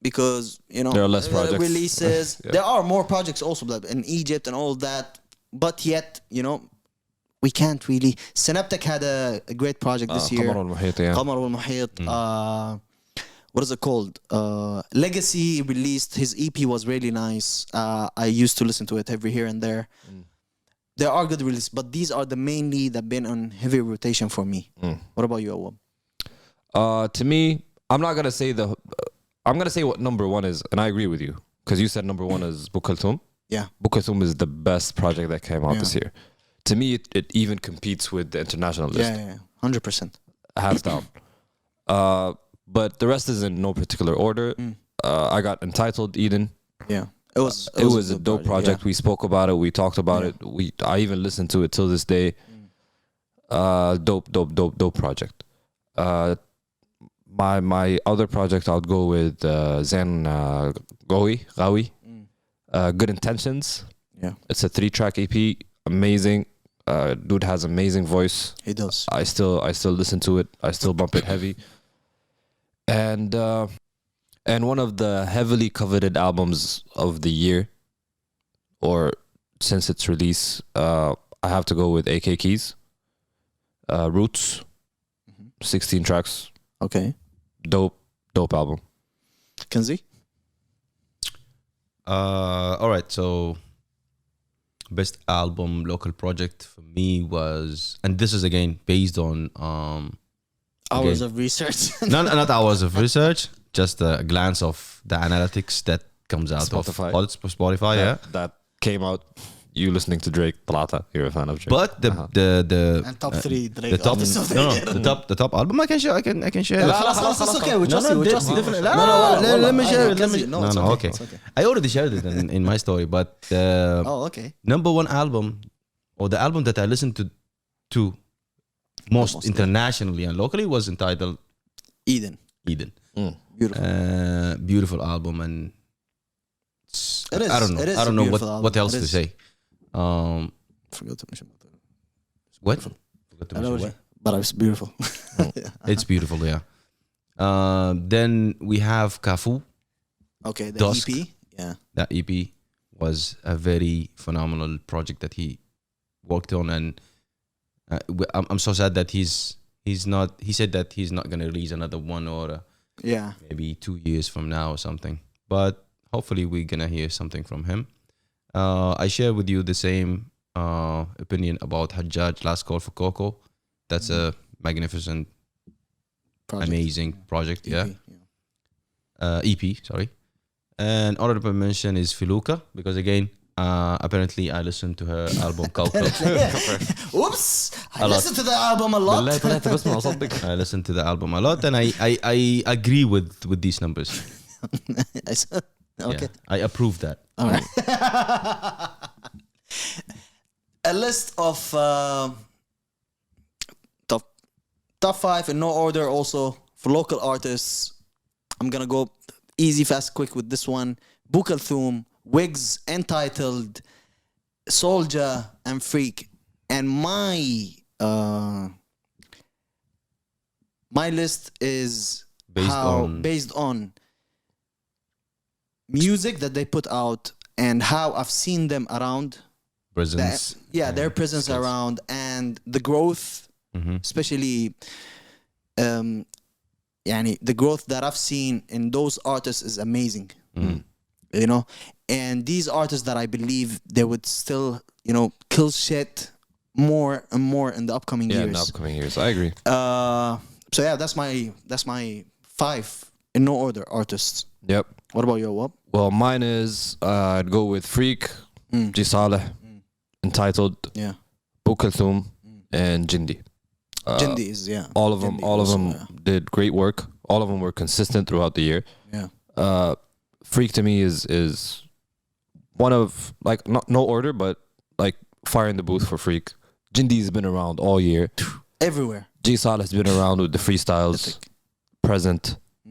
because, There are less projects. releases. Yeah. There are more projects also in Egypt and all that, but yet, we can't really. Synaptic had a great project this year. قمر والمحيط, yeah. Qamar wal Muhit. What is it called? Legacy released his EP, was really nice. I used to listen to it every here and there. There are good releases, but these are the mainly that been on heavy rotation for me. What about you, Awam? To me, I'm not gonna say I'm gonna say what number one is, and I agree with you because you said number one is Bukalthum. Yeah. Bukalthum is the best project that came out Yeah. this year. To me, it even competes with the international list, Yeah, 100%. hands down. But the rest is in no particular order. I got Entitled Eden. Yeah. It was a good dope project. We spoke about it. We talked about it. I even listened to it till this day. Dope project. My other project, I'll go with Zen Gawi. Good Intentions. Yeah. It's a 3-track EP. Amazing. Dude has amazing voice. He does. I still listen to it. I still bump it heavy. And one of the heavily coveted albums of the year, or since its release, I have to go with AK Keys. Roots, 16 tracks. Okay. Dope album. Kenzie? All right, so best album local project for me was, and this is again based on Hours of research. not hours of research, just a glance of the analytics that comes out Spotify. of Spotify, yeah. That came out. You listening to Drake, Plata. You're a fan of Drake. But the And top 3 Drake the top artists of the no, year. the top album I can share. I can share. it. It's okay. We trust you. We trust you. definitely. No, Let me I share know, it. Let me. Kenzie. No, it's okay. It's okay. I already shared it in my story, but Oh, okay. number one album, or the album that I listened to most Almost, internationally and locally, was entitled Eden. Eden. Beautiful. Beautiful album, and It is. I don't know. It is I don't a know beautiful album. what else It to is. say. Forgot to mention it. What? I know what, but it's beautiful. It's beautiful, yeah. Then we have Kafu. Okay, the Dusk. EP. Yeah. That EP was a very phenomenal project that he worked on, and I'm so sad that he's not. He said that he's not gonna release another one, or Yeah. maybe 2 years from now or something. But hopefully we're gonna hear something from him. I share with you the same opinion about Hajjaj, Last Call for Coco. That's a magnificent, Project. amazing project. Yeah. EP, EP, sorry. And honorable mention is Filuka, because again, apparently I listened to her album Kawkab. Oops! I A lot. listened to the album a lot. بالله طلعت بسمع صدق. I listened to the album a lot, and I agree with these numbers. I said, okay. Yeah, I approve that. All right. A list of top 5 in no order also for local artists. I'm gonna go easy, fast, quick with this one. Bukalthum, Wigs, Entitled, Soulja, and Freak. And my list is based on music that they put out and how I've seen them around. Presence. Their presence around and the growth, especially the growth that I've seen in those artists is amazing. You know, and these artists that I believe they would still, kill shit more and more in the upcoming Yeah, years. in the upcoming years. I agree. So yeah, that's my 5 in no order artists. Yep. What about you, Wab? Well, mine is I'd go with Freak, G Saleh, Entitled, Yeah. Bukalthum, and Jindi. Jindi is All of them, Jindi all of also, them did great work. All of them were consistent throughout the year. Yeah. Freak to me is one of no order, but like fire in the booth for Freak. Jindy's been around all year. everywhere. G Sal has been around with the freestyles. Epic. Present.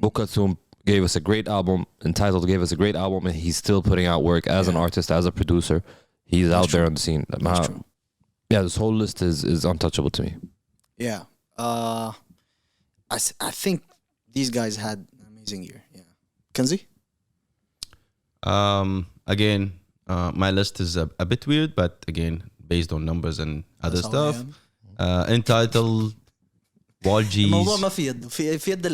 Bukatum gave us a great album. Entitled gave us a great album, and he's still putting out work as an artist, as a producer. He's out there on the scene. That's true. Yeah, this whole list is untouchable to me. Yeah. I think these guys had an amazing year. Yeah. Kenzie? Again, my list is a bit weird, but again, based on numbers and other That's how I stuff. am. Entitled Wall G's. الموضوع ما في يد في يد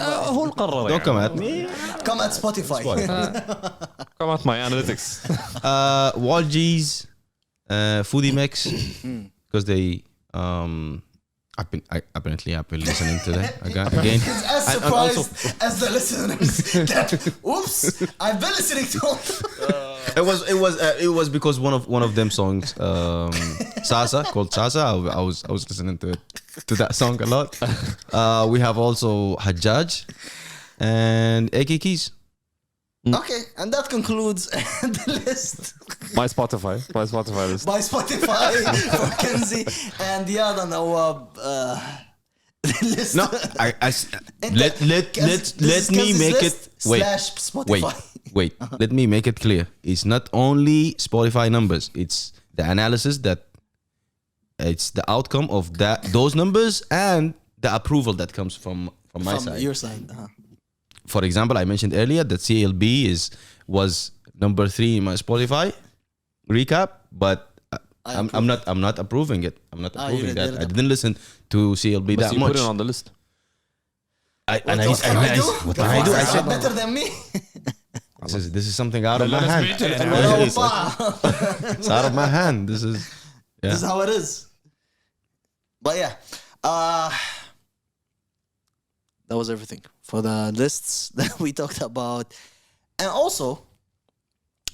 هو القرار Don't come at me. Come at Spotify. Come out my analytics. Wall G's, Foodie Mix, because they apparently I've been listening to that again. He's as And surprised also- as the listeners that, oops, I've been listening to all. It was because one of them songs, Sasa, called Sasa. I was listening to that song a lot. We have also Hajjaj and Eki Keys. Okay, and that concludes the list My Spotify list. by Spotify for Kenzie and the other Nawab list. No, let me make it wait. Spotify. Wait. Let me make it clear. It's not only Spotify numbers. It's the analysis that it's the outcome of those numbers and the approval that comes from my From side. your side. For example, I mentioned earlier that CLB was number 3 in my Spotify recap, but I'm not approving it. I'm not approving that. I didn't listen to CLB But that you much. put it on the list. What can I do? I said Better than me. this is something out of my hand. It's out of my hand. This is This is how it is. But yeah, that was everything for the lists that we talked about. And also,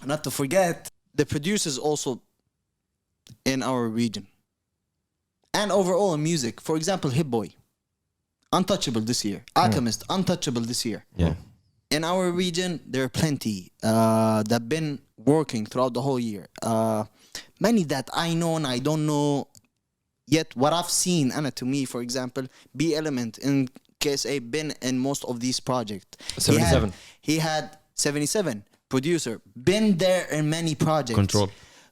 not to forget, the producers also in our region. And overall in music. For example, Hit Boy, untouchable this year. Alchemist, untouchable this year. yeah. In our region, there are plenty that have been working throughout the whole year. Many that I know and I don't know yet. What I've seen, Anna, to me, for example, B Element in KSA been in most of these projects. 77. He had 77 producer, been there in many projects.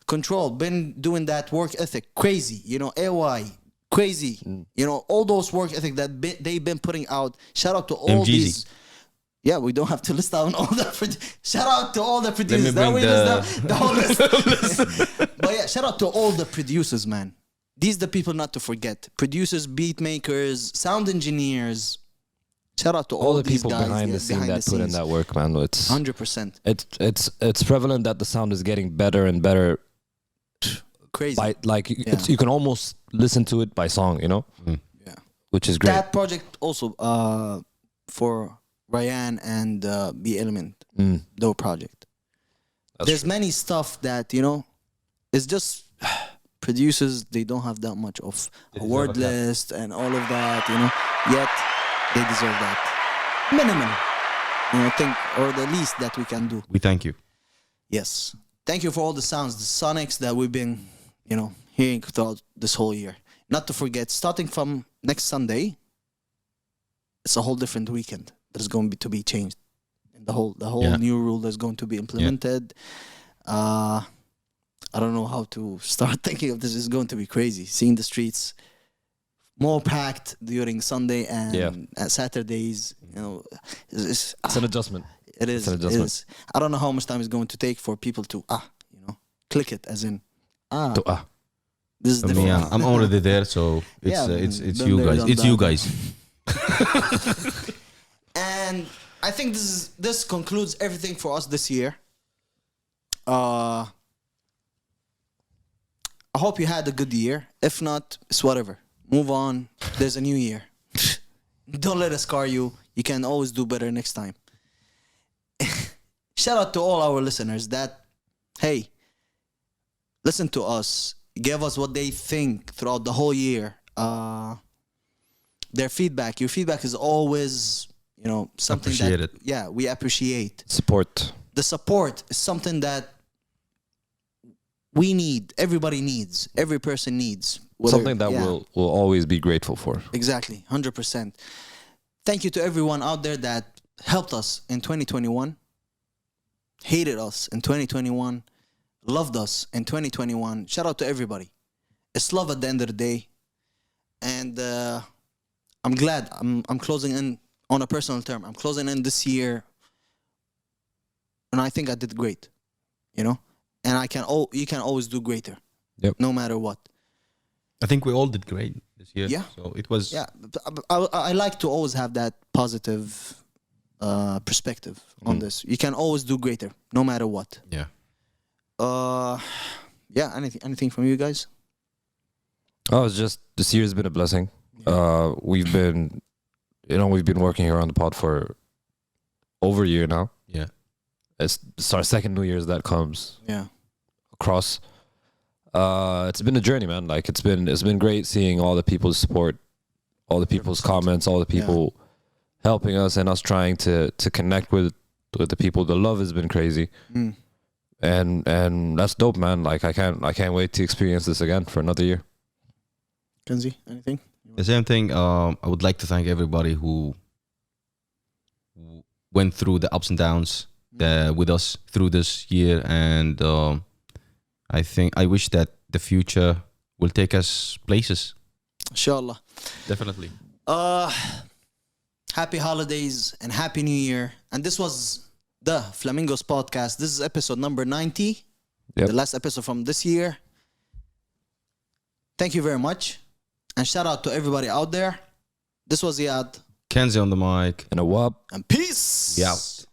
Control, been doing that work ethic, crazy. You know, AY, crazy. You know, all those work ethic that they've been putting out. Shout out to all MGZ. these. Yeah, we don't have to list down all the. Shout out to all the producers. bring The whole list. But yeah, shout out to all the producers, man. These are the people not to forget. Producers, beat makers, sound engineers. Shout out to All the these people guys behind the scene that put in that work, man. It's 100%. it's prevalent that the sound is getting better and better. Crazy. By you can almost listen to it by song, you know, Yeah. which is great. That project also for Ryan and B Element, their project. There's many stuff that, you know, it's just producers, they don't have that much of a word list and all of that, you know, yet they deserve that. Minimum, you know, or the least that we can do. We thank you. Yes. Thank you for all the sounds, the sonics that we've been, you know, hearing throughout this whole year. Not to forget, starting from next Sunday, it's a whole different weekend that is going to be changed. And the whole new rule that's going to be implemented. I don't know how to start thinking of this. It's going to be crazy. Seeing the streets more packed during Sunday and Saturdays. You know, It's an adjustment. It is. It's an adjustment. It is. I don't know how much time it's going to take for people to you know, click it as in this is I the mean, I'm already there, so it's been you there, guys. done It's that. you guys. And I think this concludes everything for us this year. I hope you had a good year. If not, it's whatever. Move on. There's a new year. Don't let it scar you. You can always do better next time. Shout out to all our listeners that, hey, listen to us. Give us what they think throughout the whole year. Their feedback. Your feedback is always, you know, something Appreciated. that we appreciate. Support. The support is something that everybody needs, every person needs. Something that we'll always be grateful for. Exactly, 100%. Thank you to everyone out there that helped us in 2021, hated us in 2021, loved us in 2021. Shout out to everybody. It's love at the end of the day. And I'm glad I'm closing in on a personal term. I'm closing in this year, and I think I did great, you know? And you can always do greater, no matter what. I think we all did great this year. Yeah. So it was. Yeah, I like to always have that positive perspective on this. You can always do greater, no matter what. Yeah. Yeah. Anything from you guys? Oh, it's just this year's been a blessing. We've been working here on the pod for over a year now. Yeah. It's our second New Year's that comes across. It's been a journey, man. Like it's been great seeing all the people's support, all the people's comments, all the people helping us and us trying to connect with the people. The love has been crazy. And that's dope, man. Like I can't wait to experience this again for another year. Kenzie, anything? The same thing. I would like to thank everybody who went through the ups and downs with us through this year, and I wish that the future will take us places. Inshallah. Definitely. Happy holidays and happy New Year. And this was the Flamingos podcast. This is episode number 90. Yep. The last episode from this year. Thank you very much. And shout out to everybody out there. This was Ziad. Kenzie on the mic. And a whoop. And peace. We out.